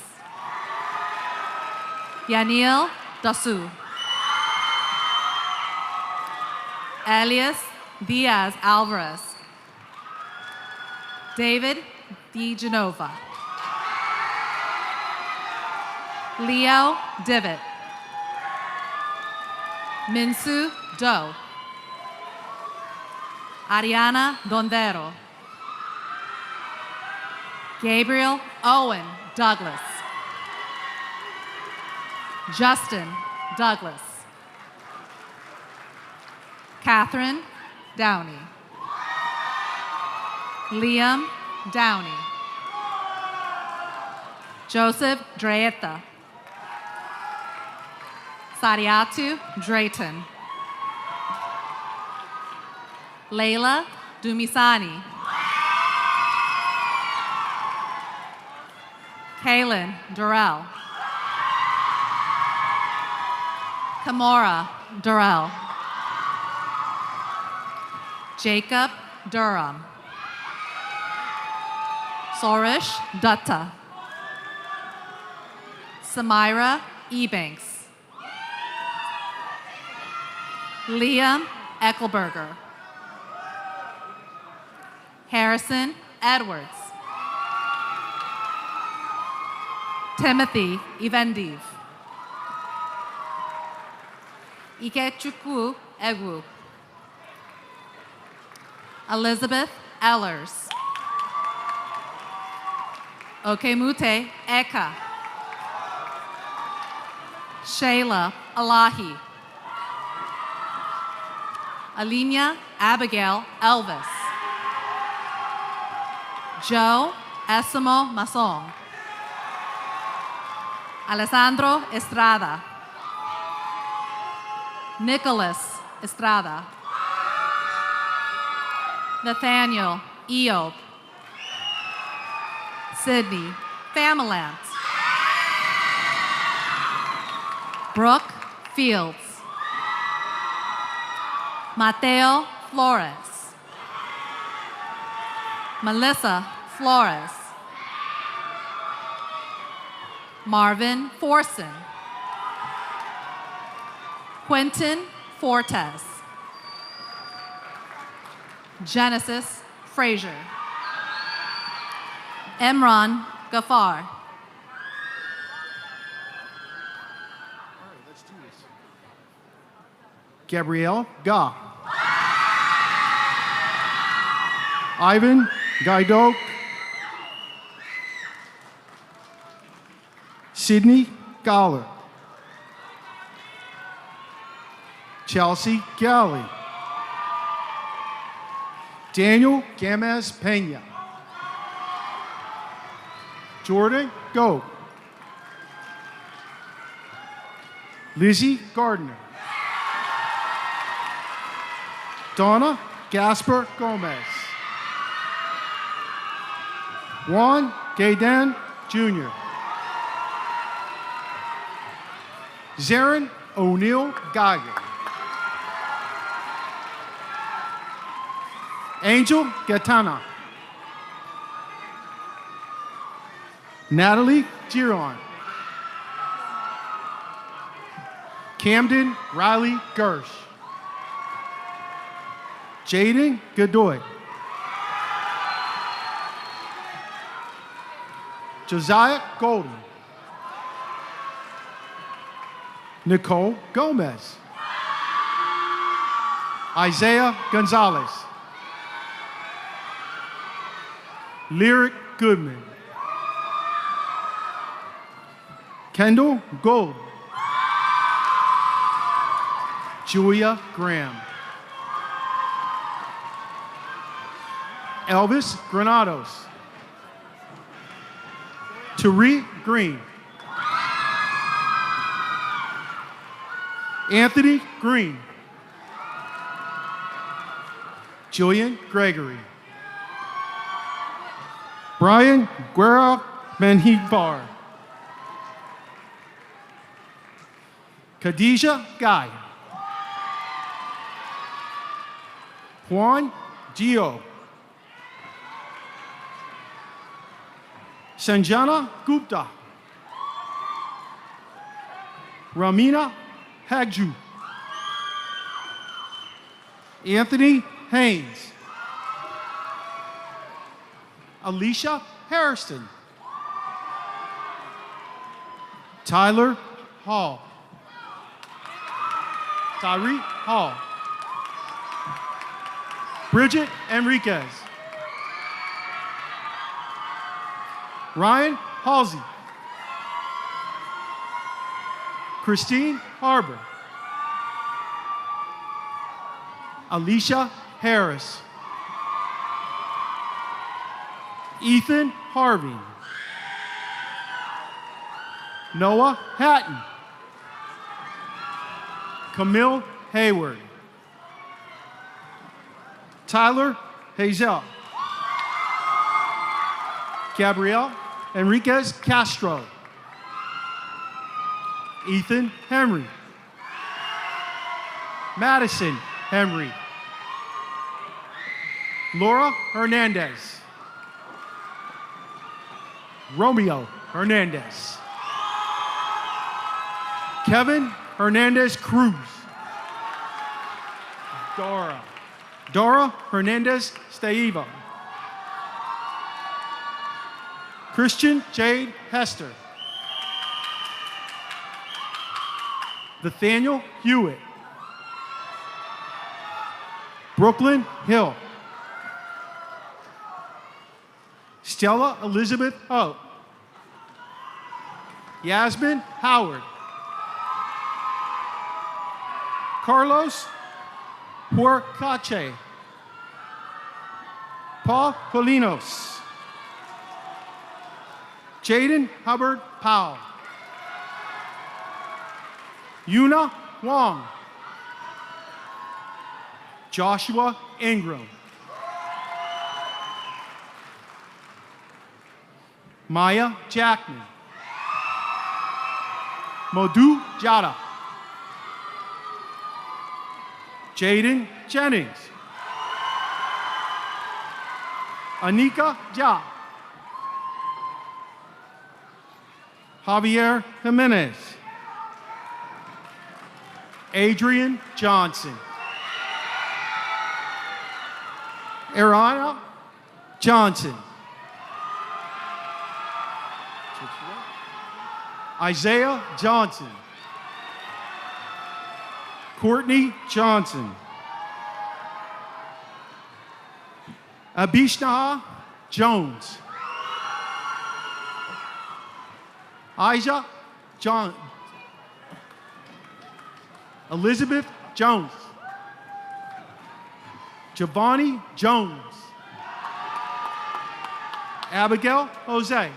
Yanil Dasu. Elias Diaz Alvarez. David Di Genova. Leo Divot. Minsu Do. Ariana Dondero. Gabriel Owen Douglas. Justin Douglas. Catherine Downey. Liam Downey. Joseph Draeta. Sariatu Drayton. Layla Dumisani. Kaylin Durrell. Kamora Durrell. Jacob Durham. Sorish Dutta. Samira Ebanks. Liam Eckelberger. Harrison Edwards. Timothy Evendive. Ikechukwu Egwu. Elizabeth Ellers. Okemute Eka. Shayla Alahi. Alina Abigail Elvis. Joe Esimo Masong. Alessandro Estrada. Nicholas Estrada. Nathaniel Eob. Sydney Familant. Brooke Fields. Mateo Flores. Melissa Flores. Marvin Forson. Quentin Fortes. Genesis Frazier. Emron Gafar. Gabrielle Ga. Ivan Gaidok. Sydney Gowler. Chelsea Galley. Daniel Gamez Pena. Jordan Go. Lizzie Gardner. Donna Gasper Gomez. Juan Gaydan Jr. Zarin O'Neill Geiger. Angel Gatana. Natalie Giron. Camden Riley Gersh. Jaden Godoy. Josiah Golden. Nicole Gomez. Isaiah Gonzalez. Lyric Goodman. Kendall Gold. Julia Graham. Elvis Granados. Tariq Green. Anthony Green. Julian Gregory. Brian Guerra Menhidvar. Khadijah Guy. Juan Gio. Sanjana Gupta. Ramina Hagju. Anthony Haynes. Alicia Harrison. Tyler Hall. Tyree Hall. Bridget Enriquez. Ryan Halsey. Christine Harbor. Alicia Harris. Ethan Harvey. Noah Hatton. Camille Hayward. Tyler Hazel. Gabrielle Enriquez Castro. Ethan Henry. Madison Henry. Laura Hernandez. Romeo Hernandez. Kevin Hernandez Cruz. Dora Hernandez Staiva. Christian Jade Hester. Nathaniel Hewitt. Brooklyn Hill. Stella Elizabeth Hope. Yasmin Howard. Carlos Huarcache. Paul Polinos. Jaden Hubbard Powell. Yuna Wong. Joshua Ingram. Maya Jackman. Modu Jada. Jaden Jennings. Anika Ja. Javier Jimenez. Adrian Johnson. Ariana Johnson. Isaiah Johnson. Courtney Johnson. Abishnaha Jones. Aisha John. Elizabeth Jones. Giovanni Jones. Abigail Jose.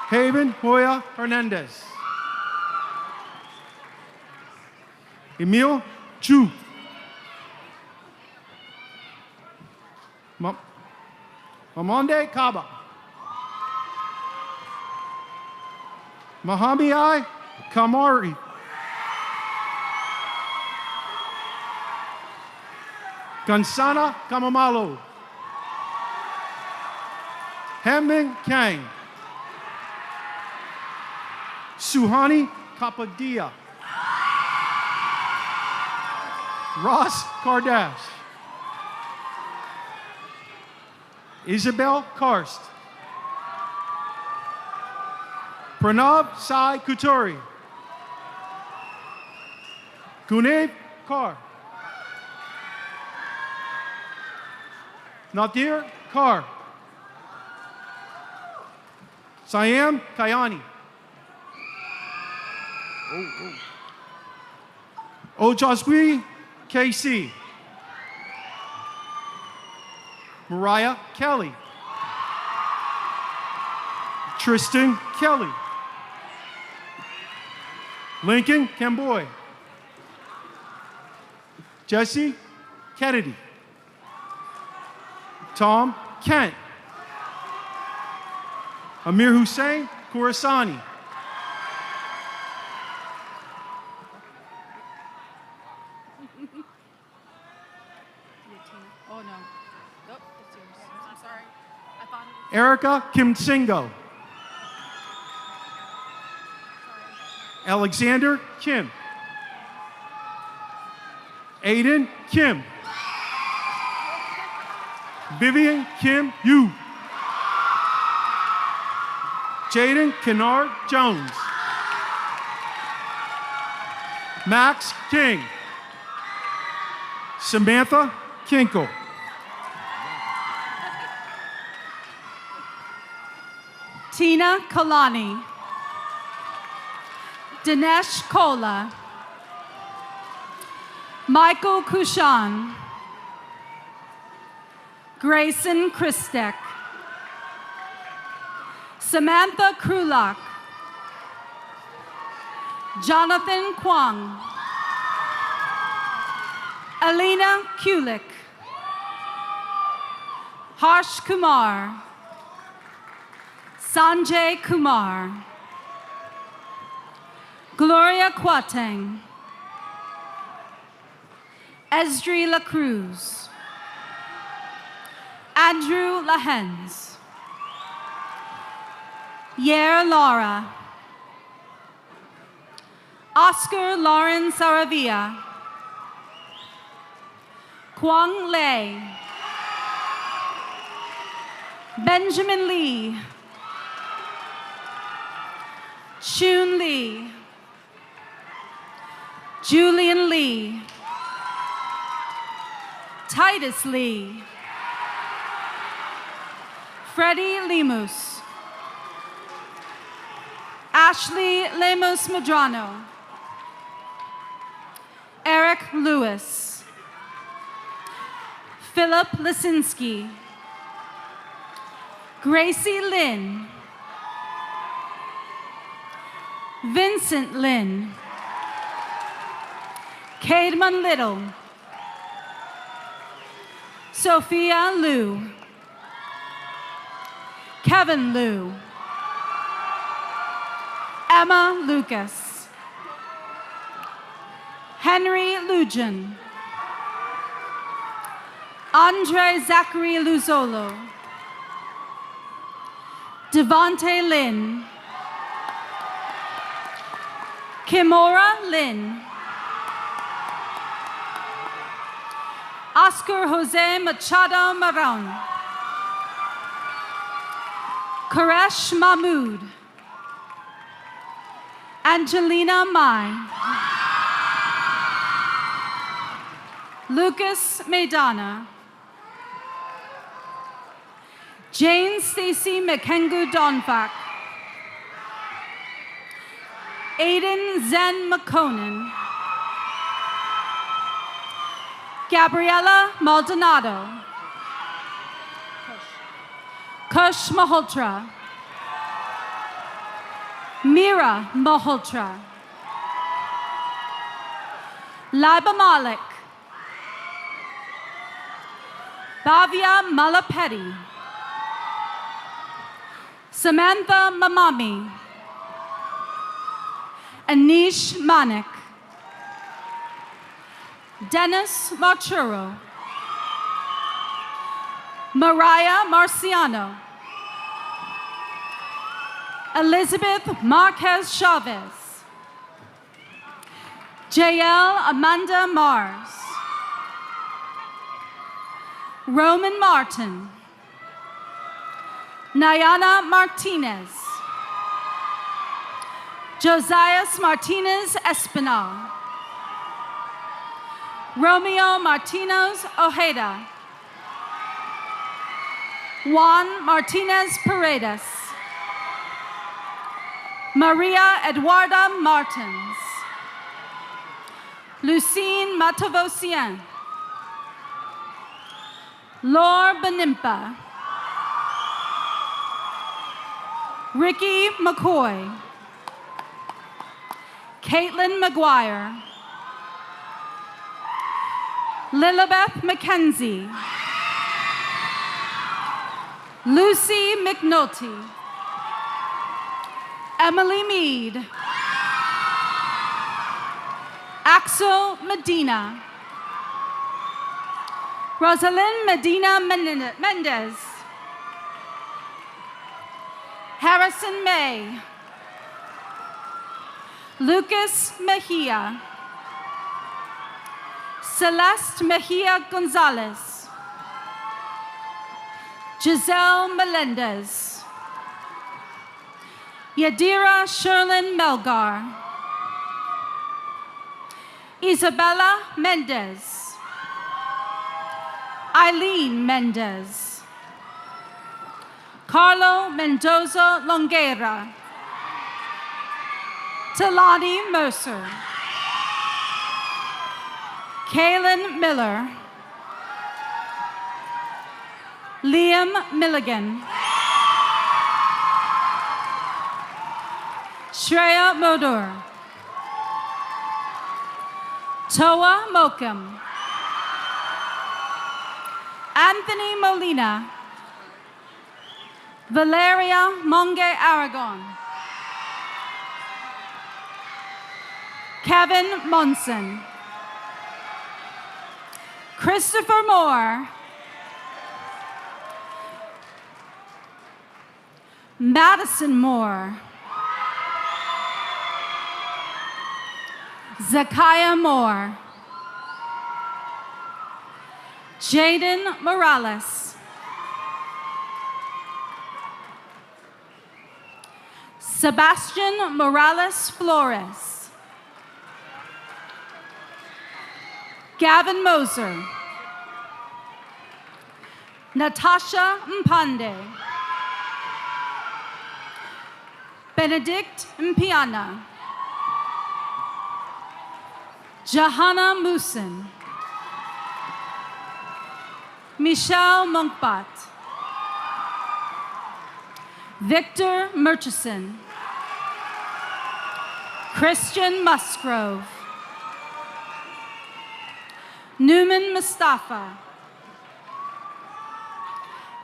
Haven Hoya Hernandez. Emil Chu. Mamonde Kaba. Mahamiyai Kamari. Kansana Kamamalo. Heming Kang. Suhani Kapadia. Ross Kardash. Isabel Karst. Pranav Sai Kuturi. Gunev Kar. Nadir Kar. Siam Kayani. Ojaswi KC. Mariah Kelly. Tristan Kelly. Lincoln Camboy. Jesse Kennedy. Tom Kent. Amir Hussein Khorasani. Oh, no. Nope, it's yours. I'm sorry. I thought it was... Erica Kimsingo. Alexander Kim. Aiden Kim. Vivian Kim Yu. Jaden Kennard Jones. Max King. Samantha Kinkle. Tina Kalani. Dinesh Kola. Michael Kushan. Grayson Kristek. Samantha Krulak. Jonathan Kwang. Alina Kulik. Harsh Kumar. Sanjay Kumar. Gloria Quateng. Esdri La Cruz. Andrew Lahens. Yer Laura. Oscar Lauren Saravia. Kwang Lei. Benjamin Lee. Shun Lee. Julian Lee. Titus Lee. Freddie Lemus. Ashley Lemos Medrano. Eric Lewis. Philip Lisinski. Gracie Lynn. Vincent Lynn. Cademan Little. Sophia Liu. Kevin Liu. Emma Lucas. Henry Lujan. Andre Zachary Luzolo. Devontae Lin. Kimora Lin. Oscar Jose Machado Maron. Koresh Mahmood. Angelina Mai. Lucas Maidana. Jane Stacy McKengu Donfak. Aiden Zen McConan. Gabriella Maldonado. Kush Malhotra. Mira Malhotra. Laiba Malik. Bhavya Malapeti. Samantha Mamami. Anish Manik. Dennis Marchuro. Mariah Marciano. Elizabeth Marquez Chavez. JL Amanda Mars. Roman Martin. Nayana Martinez. Josias Martinez Espinal. Romeo Martinez Ojeda. Juan Martinez Paredes. Maria Eduarda Martins. Lucine Matavosian. Laure Benimpa. Ricky McCoy, Caitlin McGuire, Lilibeth McKenzie, Lucy McNulty, Emily Mead, Axel Medina, Rosalind Medina Mendez, Harrison May, Lucas Mejia, Celeste Mejia Gonzalez, Giselle Melendez, Yadira Sherlyn Melgar, Isabella Mendez, Eileen Mendez, Carlo Mendoza Longueira, Talani Mercer, Kaylin Miller, Liam Milligan, Shreya Modur, Toa Mokum, Anthony Molina, Valeria Monge Aragon, Kevin Monson, Christopher Moore, Madison Moore, Zakiah Moore, Jaden Morales, Sebastian Morales Flores, Gavin Moser, Natasha Mpande, Benedict Mpiana, Johanna Musin, Michelle Monkbot, Victor Murchison, Christian Musgrove, Newman Mustafa,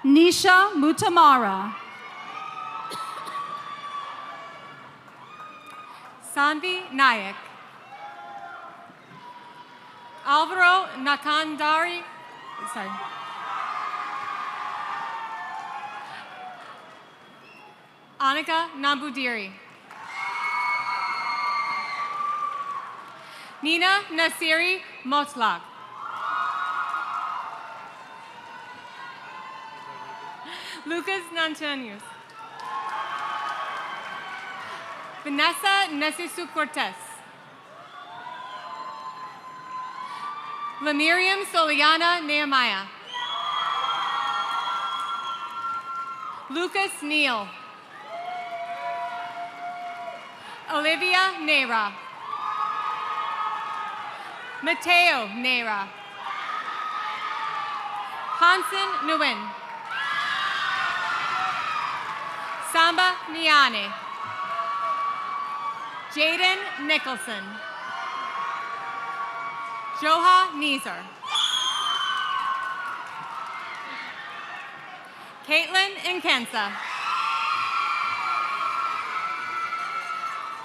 Nisha Mutamara, Sanvi Nayak, Alvaro Nakandari, sorry. Annika Nambudiri, Nina Nasiri Motlak, Lucas Nantanius, Vanessa Nesisu Cortez, Lamiriam Soliana Nehemiah, Lucas Neal, Olivia Neira, Mateo Neira, Hansen Nguyen, Samba Niane, Jaden Nicholson, Joha Neezer, Caitlin Nkensa,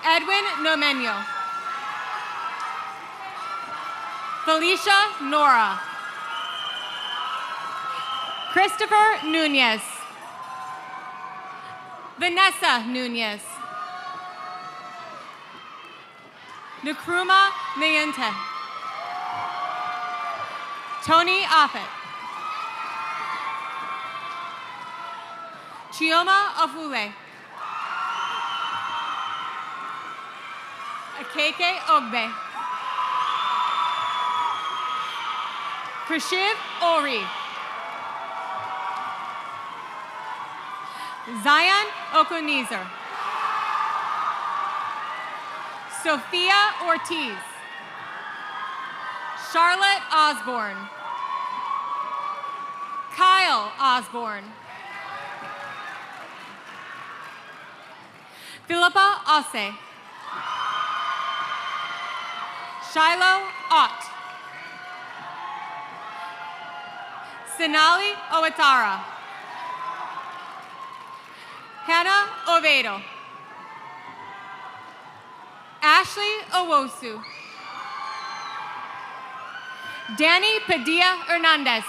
Edwin Nomenyo, Felicia Nora, Christopher Nunez, Vanessa Nunez, Nkrumah Nyente, Tony Offit, Chioma Afule, Akeke Ogbe, Krishiv Ori, Zion Okonizer, Sophia Ortiz, Charlotte Osborne, Kyle Osborne, Philippa Ase. Shiloh Ott. Sinali Owatara. Hannah Oviedo. Ashley Owosu. Danny Padilla Hernandez.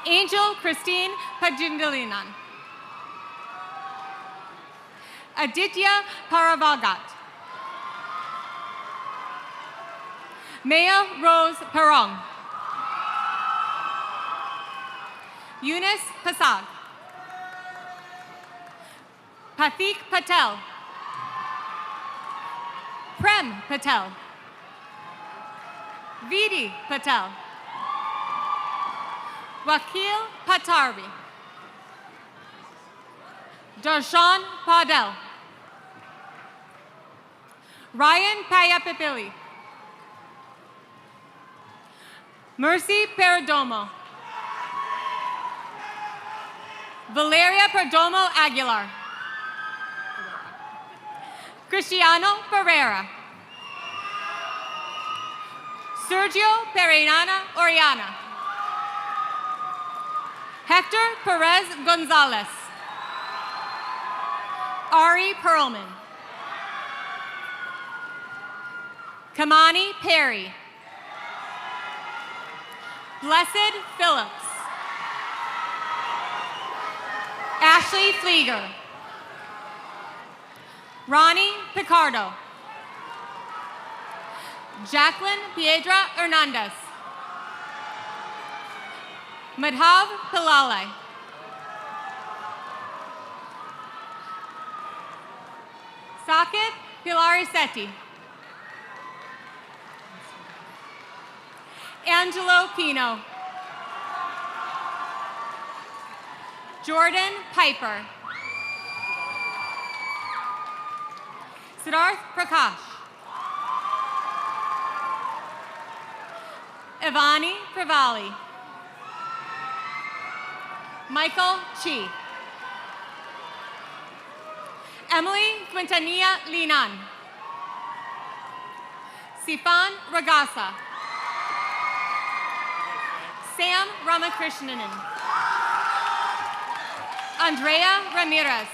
Angel Christine Pajindalinan. Aditya Paravagat. Maya Rose Perong. Eunice Pasag. Pathik Patel. Prem Patel. Vidi Patel. Wakil Patarvi. Darshan Padel. Ryan Payapipili. Mercy Perdomo. Valeria Perdomo Aguilar. Cristiano Pereira. Sergio Pereinana Oriana. Hector Perez Gonzalez. Ari Perlman. Kamani Perry. Blessed Phillips. Ashley Flieger. Ronnie Picardo. Jacqueline Piedra Hernandez. Madhav Pilale. Sakit Pilarisetti. Angelo Pino. Jordan Piper. Siddharth Prakash. Ivani Pravali. Michael Chi. Emily Quintanilla Linan. Sifan Ragasa. Sam Ramakrishnanan. Andrea Ramirez.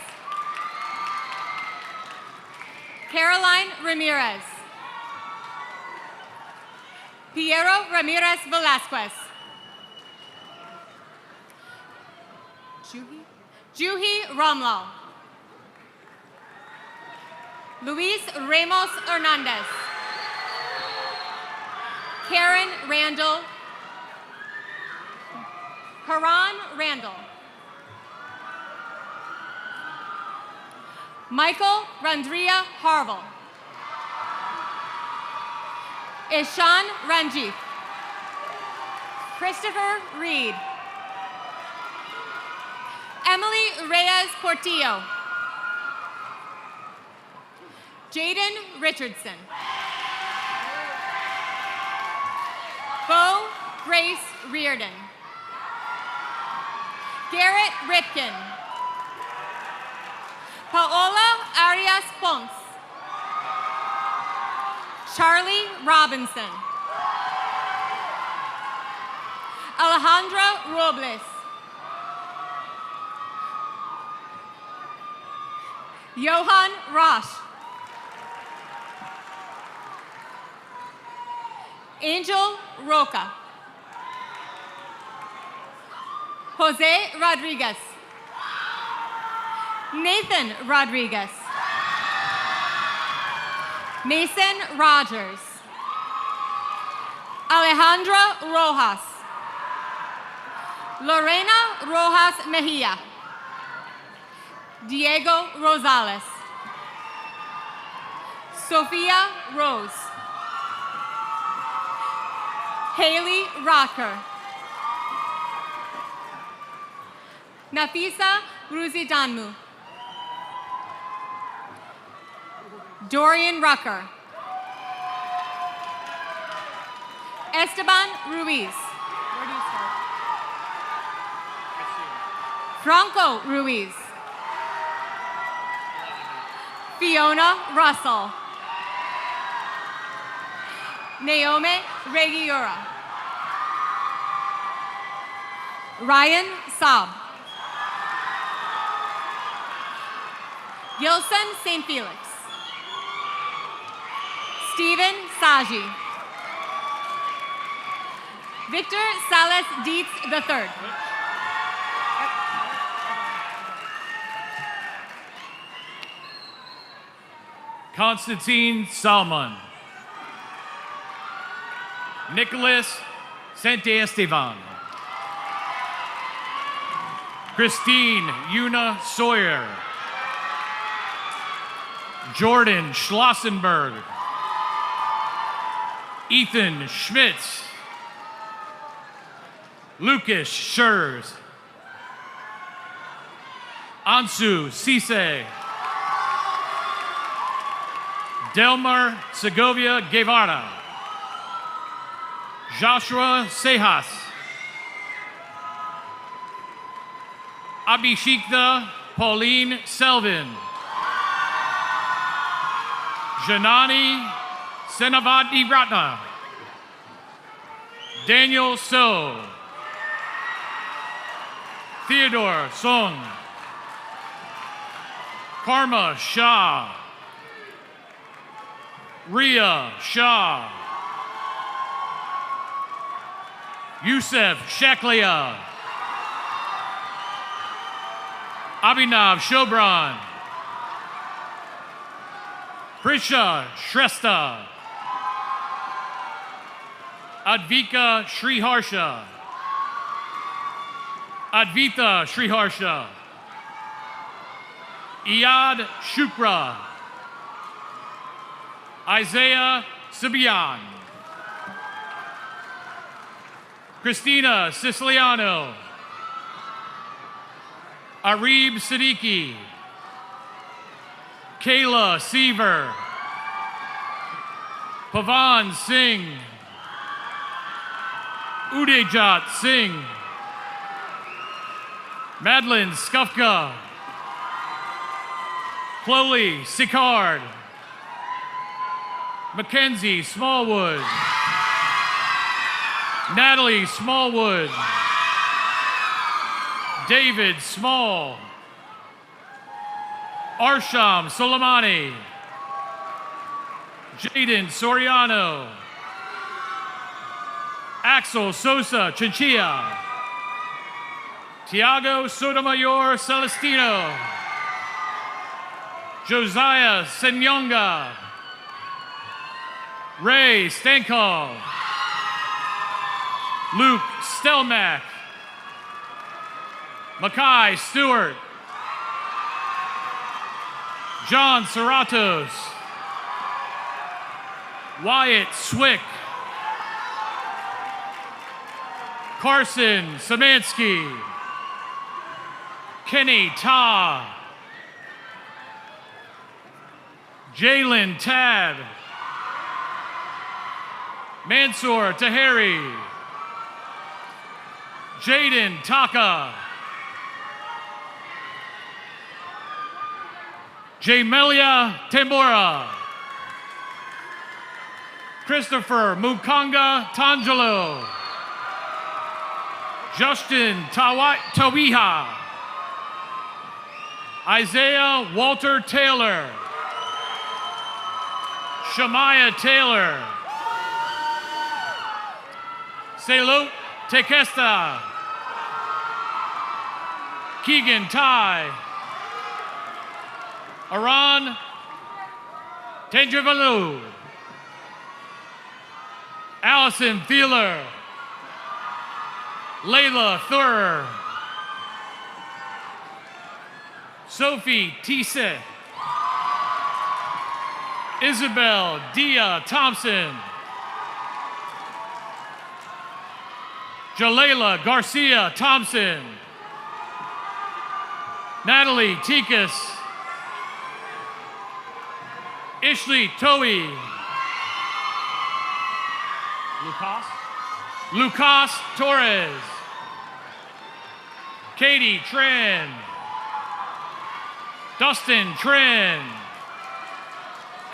Caroline Ramirez. Piero Ramirez Velasquez. Juhi Ramlal. Luis Ramos Hernandez. Karen Randall. Karan Randall. Michael Randria Harville. Ishan Ranjit. Christopher Reed. Emily Reyes Portillo. Jaden Richardson. Bo Grace Reardon. Garrett Ripkin. Paola Arias Ponce. Charlie Robinson. Alejandra Robles. Johan Rosh. Angel Roca. Jose Rodriguez. Nathan Rodriguez. Mason Rogers. Alejandra Rojas. Lorena Rojas Mejia. Diego Rosales. Sophia Rose. Haley Rocker. Nafisa Ruzidanmu. Dorian Rucker. Esteban Ruiz. Where do you start? Franco Ruiz. Fiona Russell. Naomi Regiura. Ryan Saab. Gilson St. Felix. Stephen Saji. Victor Salas Dietz III. Constantine Salmon. Nicholas Santiesteban. Christine Una Sawyer. Jordan Schlossenberg. Ethan Schmitz. Lucas Schurz. Ansu Cisse. Delmar Segovia Guevara. Joshua Sejas. Abhishekta Pauline Selvin. Janani Senavati Ratna. Daniel So. Theodore Song. Karma Shah. Ria Shah. Yusef Shaklia. Abhinav Shobran. Prisha Shrestha. Advika Sriharsha. Advita Sriharsha. Iyad Shukra. Isaiah Sibian. Christina Siciliano. Arib Siddiqui. Kayla Seaver. Pavan Singh. Udejat Singh. Madeline Skufka. Chloe Sicard. Mackenzie Smallwood. Natalie Smallwood. David Small. Arsham Soleimani. Jaden Soriano. Axel Sosa Chinchilla. Tiago Sotomayor Celestino. Josiah Senyonga. Ray Stankov. Luke Stelmack. Makai Stewart. John Serratos. Wyatt Swick. Carson Samansky. Kenny Ta. Jalen Tad. Mansoor Taheri. Jaden Taka. Jamelia Tambora. Christopher Mukanga Tangelo. Justin Tawiha. Isaiah Walter Taylor. Shamaya Taylor. Selot Tekesta. Keegan Tai. Aran Tendrivalu. Allison Thieler. Layla Thurer. Sophie Tise. Isabel Dia Thompson. Jalela Garcia Thompson. Natalie Tikas. Ishley Toei. Lucas Torres. Katie Tran. Dustin Tran.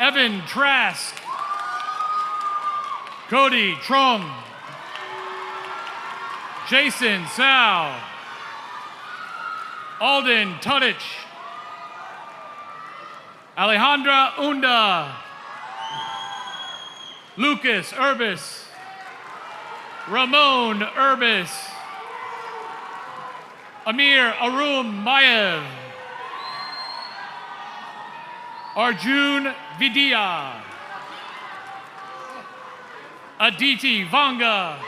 Evan Trask. Cody Trong. Jason Sao. Alden Tudich. Alejandra Unda. Lucas Urbis. Ramon Urbis. Amir Arum Mayev. Arjun Vidya. Aditi Vanga.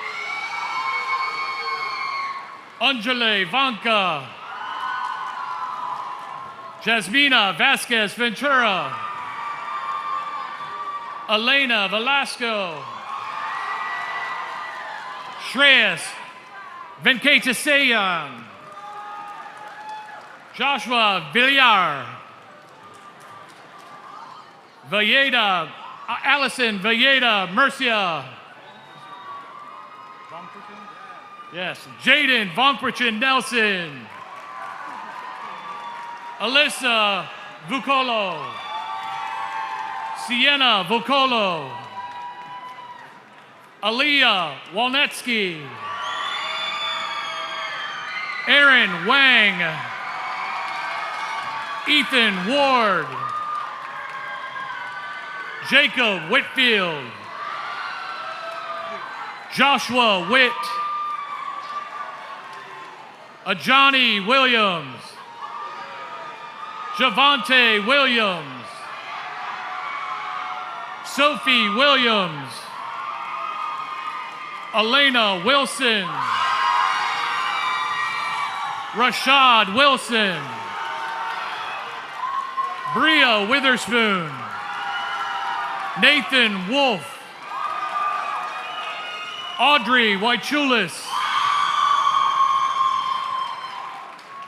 Anjali Vanka. Jasmina Vasquez Ventura. Elena Velasco. Shreyas Venkatasayan. Joshua Villar. Valleda, Allison Valleda Murcia. Yes, Jaden Vonprichin Nelson. Alyssa Vucolo. Sienna Vucolo. Aliyah Walnetsky. Aaron Wang. Ethan Ward. Jacob Whitfield. Joshua Witt. Ajani Williams. Javante Williams. Sophie Williams. Elena Wilson. Rashad Wilson. Bria Witherspoon. Nathan Wolf. Audrey Waichulis.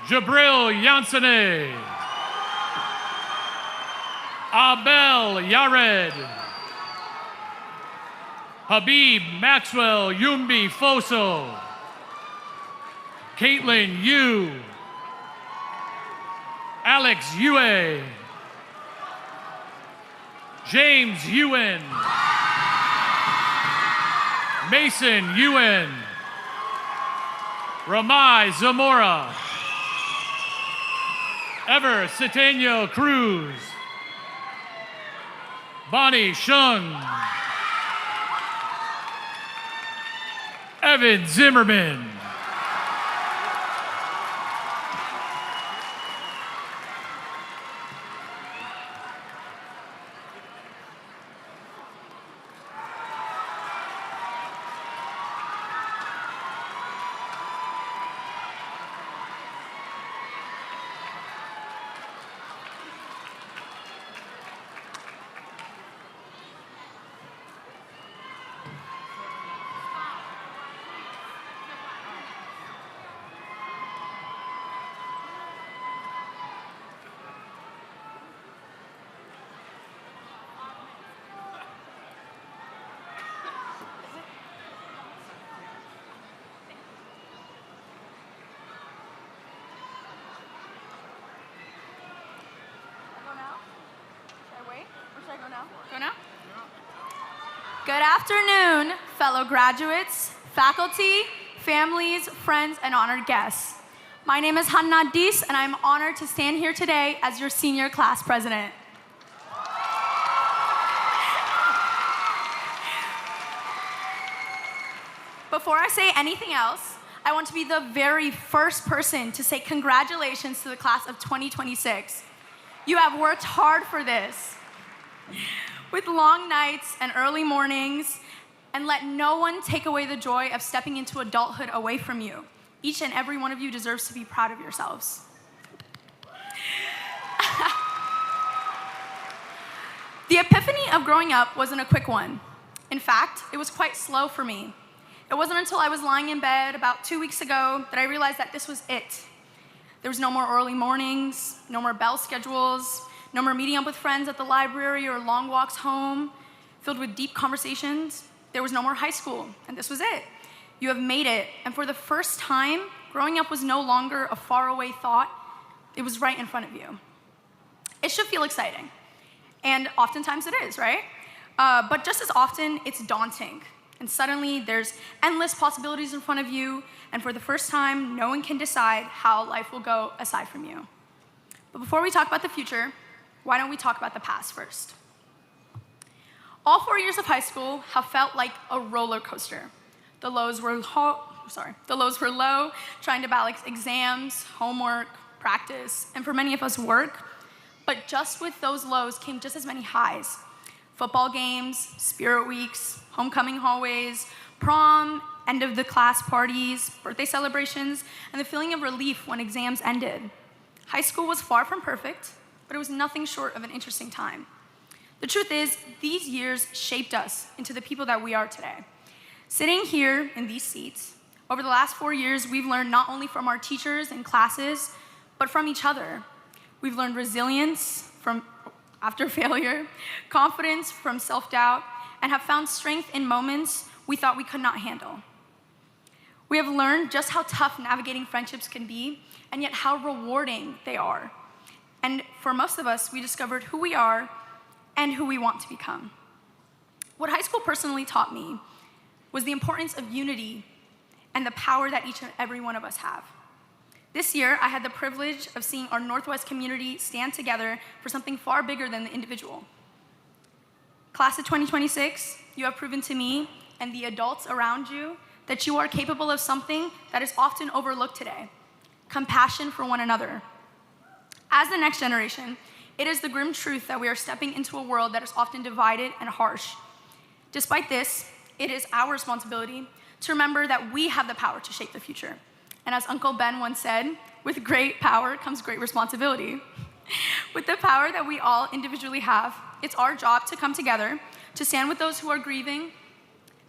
Jabril Yansene. Abel Yared. Habib Maxwell Yumbi Foso. Caitlin Yu. Alex Yue. James Ewan. Mason Ewan. Ramai Zamora. Ever Citeno Cruz. Bonnie Shung. Evan Zimmerman. Go now? Good afternoon, fellow graduates, faculty, families, friends, and honored guests. My name is Hanna Dis, and I'm honored to stand here today as your senior class president. Before I say anything else, I want to be the very first person to say congratulations to the class of 2026. You have worked hard for this, with long nights and early mornings, and let no one take away the joy of stepping into adulthood away from you. Each and every one of you deserves to be proud of yourselves. The epiphany of growing up wasn't a quick one. In fact, it was quite slow for me. It wasn't until I was lying in bed about 2 weeks ago that I realized that this was it. There was no more early mornings, no more bell schedules, no more meeting up with friends at the library or long walks home filled with deep conversations. There was no more high school, and this was it. You have made it, and for the first time, growing up was no longer a faraway thought. It was right in front of you. It should feel exciting. And oftentimes it is, right? But just as often, it's daunting. And suddenly, there's endless possibilities in front of you, and for the first time, no one can decide how life will go aside from you. But before we talk about the future, why don't we talk about the past first? All 4 years of high school have felt like a roller coaster. The lows were low, trying to balance exams, homework, practice, and for many of us, work. But just with those lows came just as many highs. Football games, spirit weeks, homecoming hallways, prom, end of the class parties, birthday celebrations, and the feeling of relief when exams ended. High school was far from perfect, but it was nothing short of an interesting time. The truth is, these years shaped us into the people that we are today. Sitting here in these seats, over the last 4 years, we've learned not only from our teachers and classes, but from each other. We've learned resilience after failure, confidence from self-doubt, and have found strength in moments we thought we could not handle. We have learned just how tough navigating friendships can be, and yet how rewarding they are. And for most of us, we discovered who we are and who we want to become. What high school personally taught me was the importance of unity and the power that each and every one of us have. This year, I had the privilege of seeing our Northwest community stand together for something far bigger than the individual. Class of 2026, you have proven to me and the adults around you that you are capable of something that is often overlooked today: compassion for one another. As the next generation, it is the grim truth that we are stepping into a world that is often divided and harsh. Despite this, it is our responsibility to remember that we have the power to shape the future. And as Uncle Ben once said, with great power comes great responsibility. With the power that we all individually have, it's our job to come together, to stand with those who are grieving,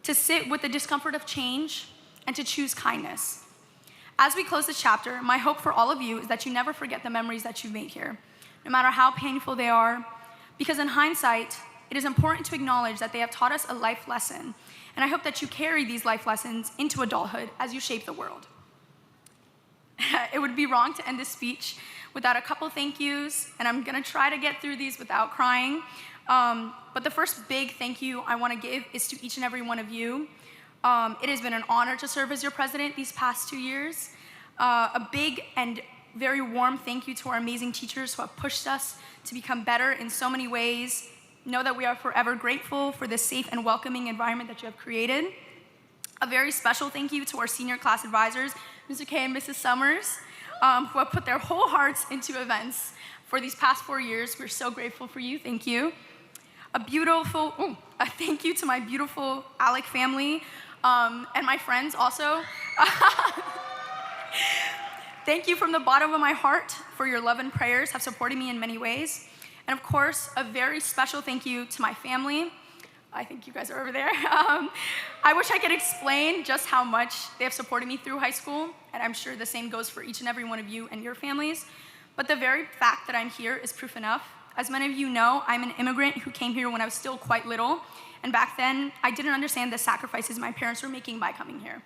to sit with the discomfort of change, and to choose kindness. As we close this chapter, my hope for all of you is that you never forget the memories that you've made here, no matter how painful they are, because in hindsight, it is important to acknowledge that they have taught us a life lesson, and I hope that you carry these life lessons into adulthood as you shape the world. It would be wrong to end this speech without a couple thank yous, and I'm gonna try to get through these without crying. But the first big thank you I wanna give is to each and every one of you. It has been an honor to serve as your president these past 2 years. A big and very warm thank you to our amazing teachers who have pushed us to become better in so many ways. Know that we are forever grateful for this safe and welcoming environment that you have created. A very special thank you to our senior class advisors, Mr. K and Mrs. Summers, who have put their whole hearts into events for these past 4 years. We're so grateful for you. Thank you. A thank you to my beautiful Alec family and my friends also. Thank you from the bottom of my heart for your love and prayers have supported me in many ways. And of course, a very special thank you to my family. I think you guys are over there. I wish I could explain just how much they have supported me through high school, and I'm sure the same goes for each and every one of you and your families. But the very fact that I'm here is proof enough. As many of you know, I'm an immigrant who came here when I was still quite little, and back then, I didn't understand the sacrifices my parents were making by coming here.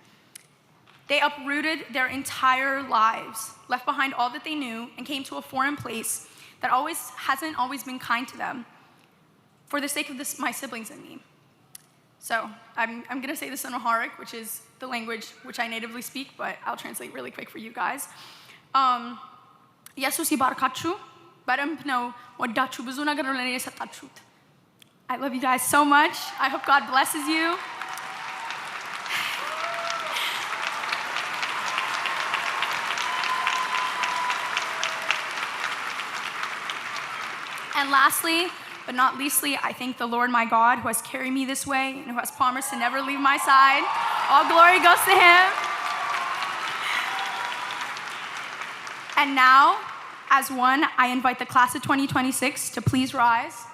They uprooted their entire lives, left behind all that they knew, and came to a foreign place that hasn't always been kind to them, for the sake of my siblings and me. So I'm gonna say this in Amharic, which is the language which I natively speak, but I'll translate really quick for you guys. Jesus ibarakachu, barampno wadachu buzunagarolene satachut. I love you guys so much. I hope God blesses you. And lastly, but not leastly, I thank the Lord my God who has carried me this way and who has promised to never leave my side. All glory goes to him. And now, as one, I invite the class of 2026 to please rise.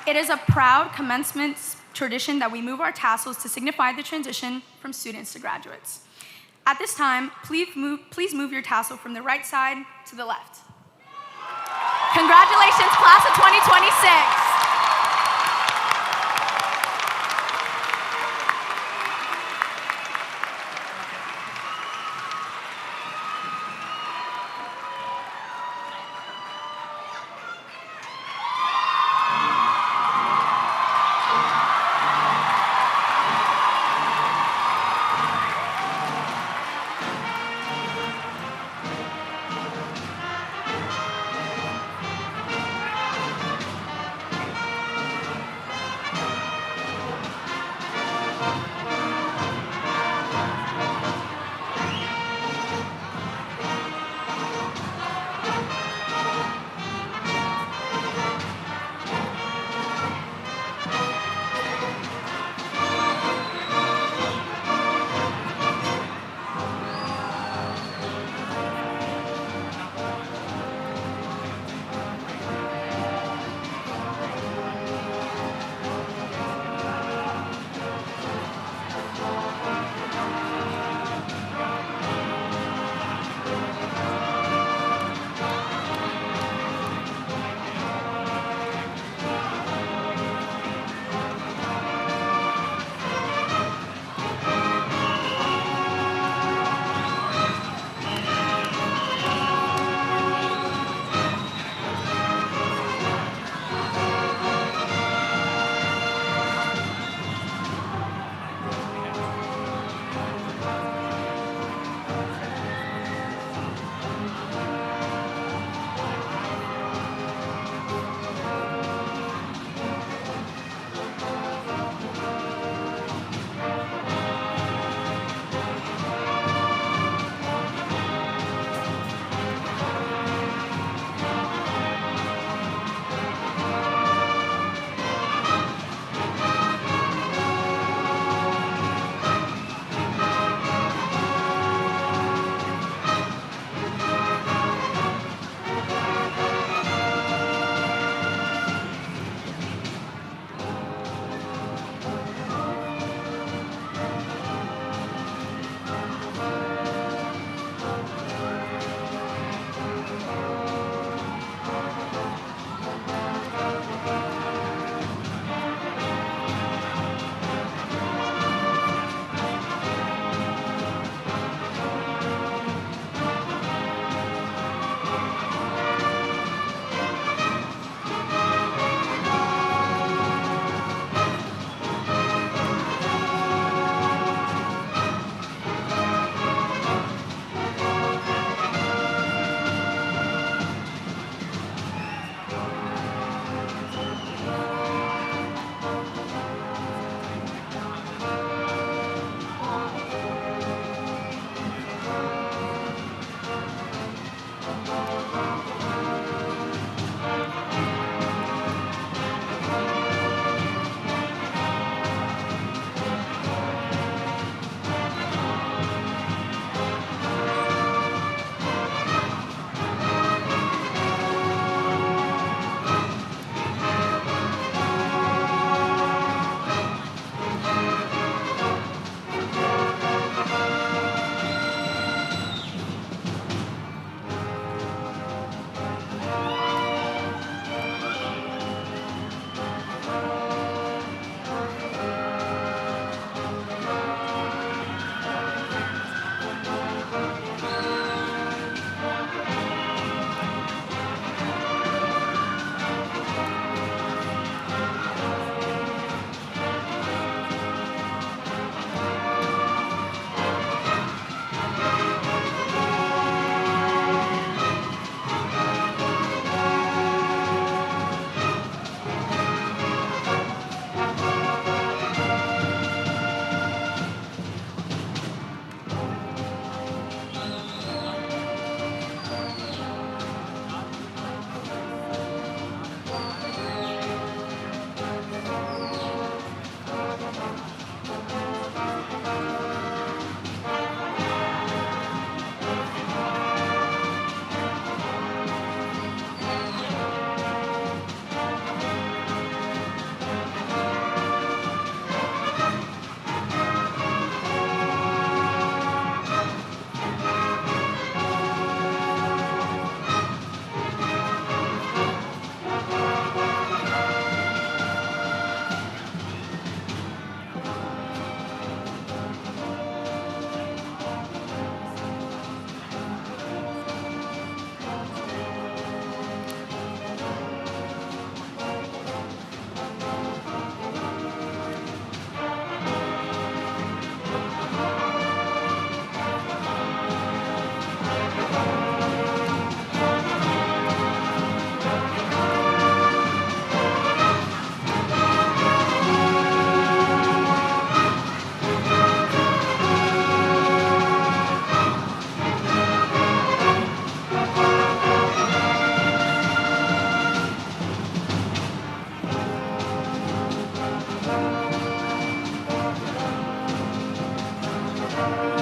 It is a proud commencement tradition that we move our tassels to signify the transition from students to graduates. At this time, please move your tassel from the right side to the left. Congratulations, class of 2026. Thank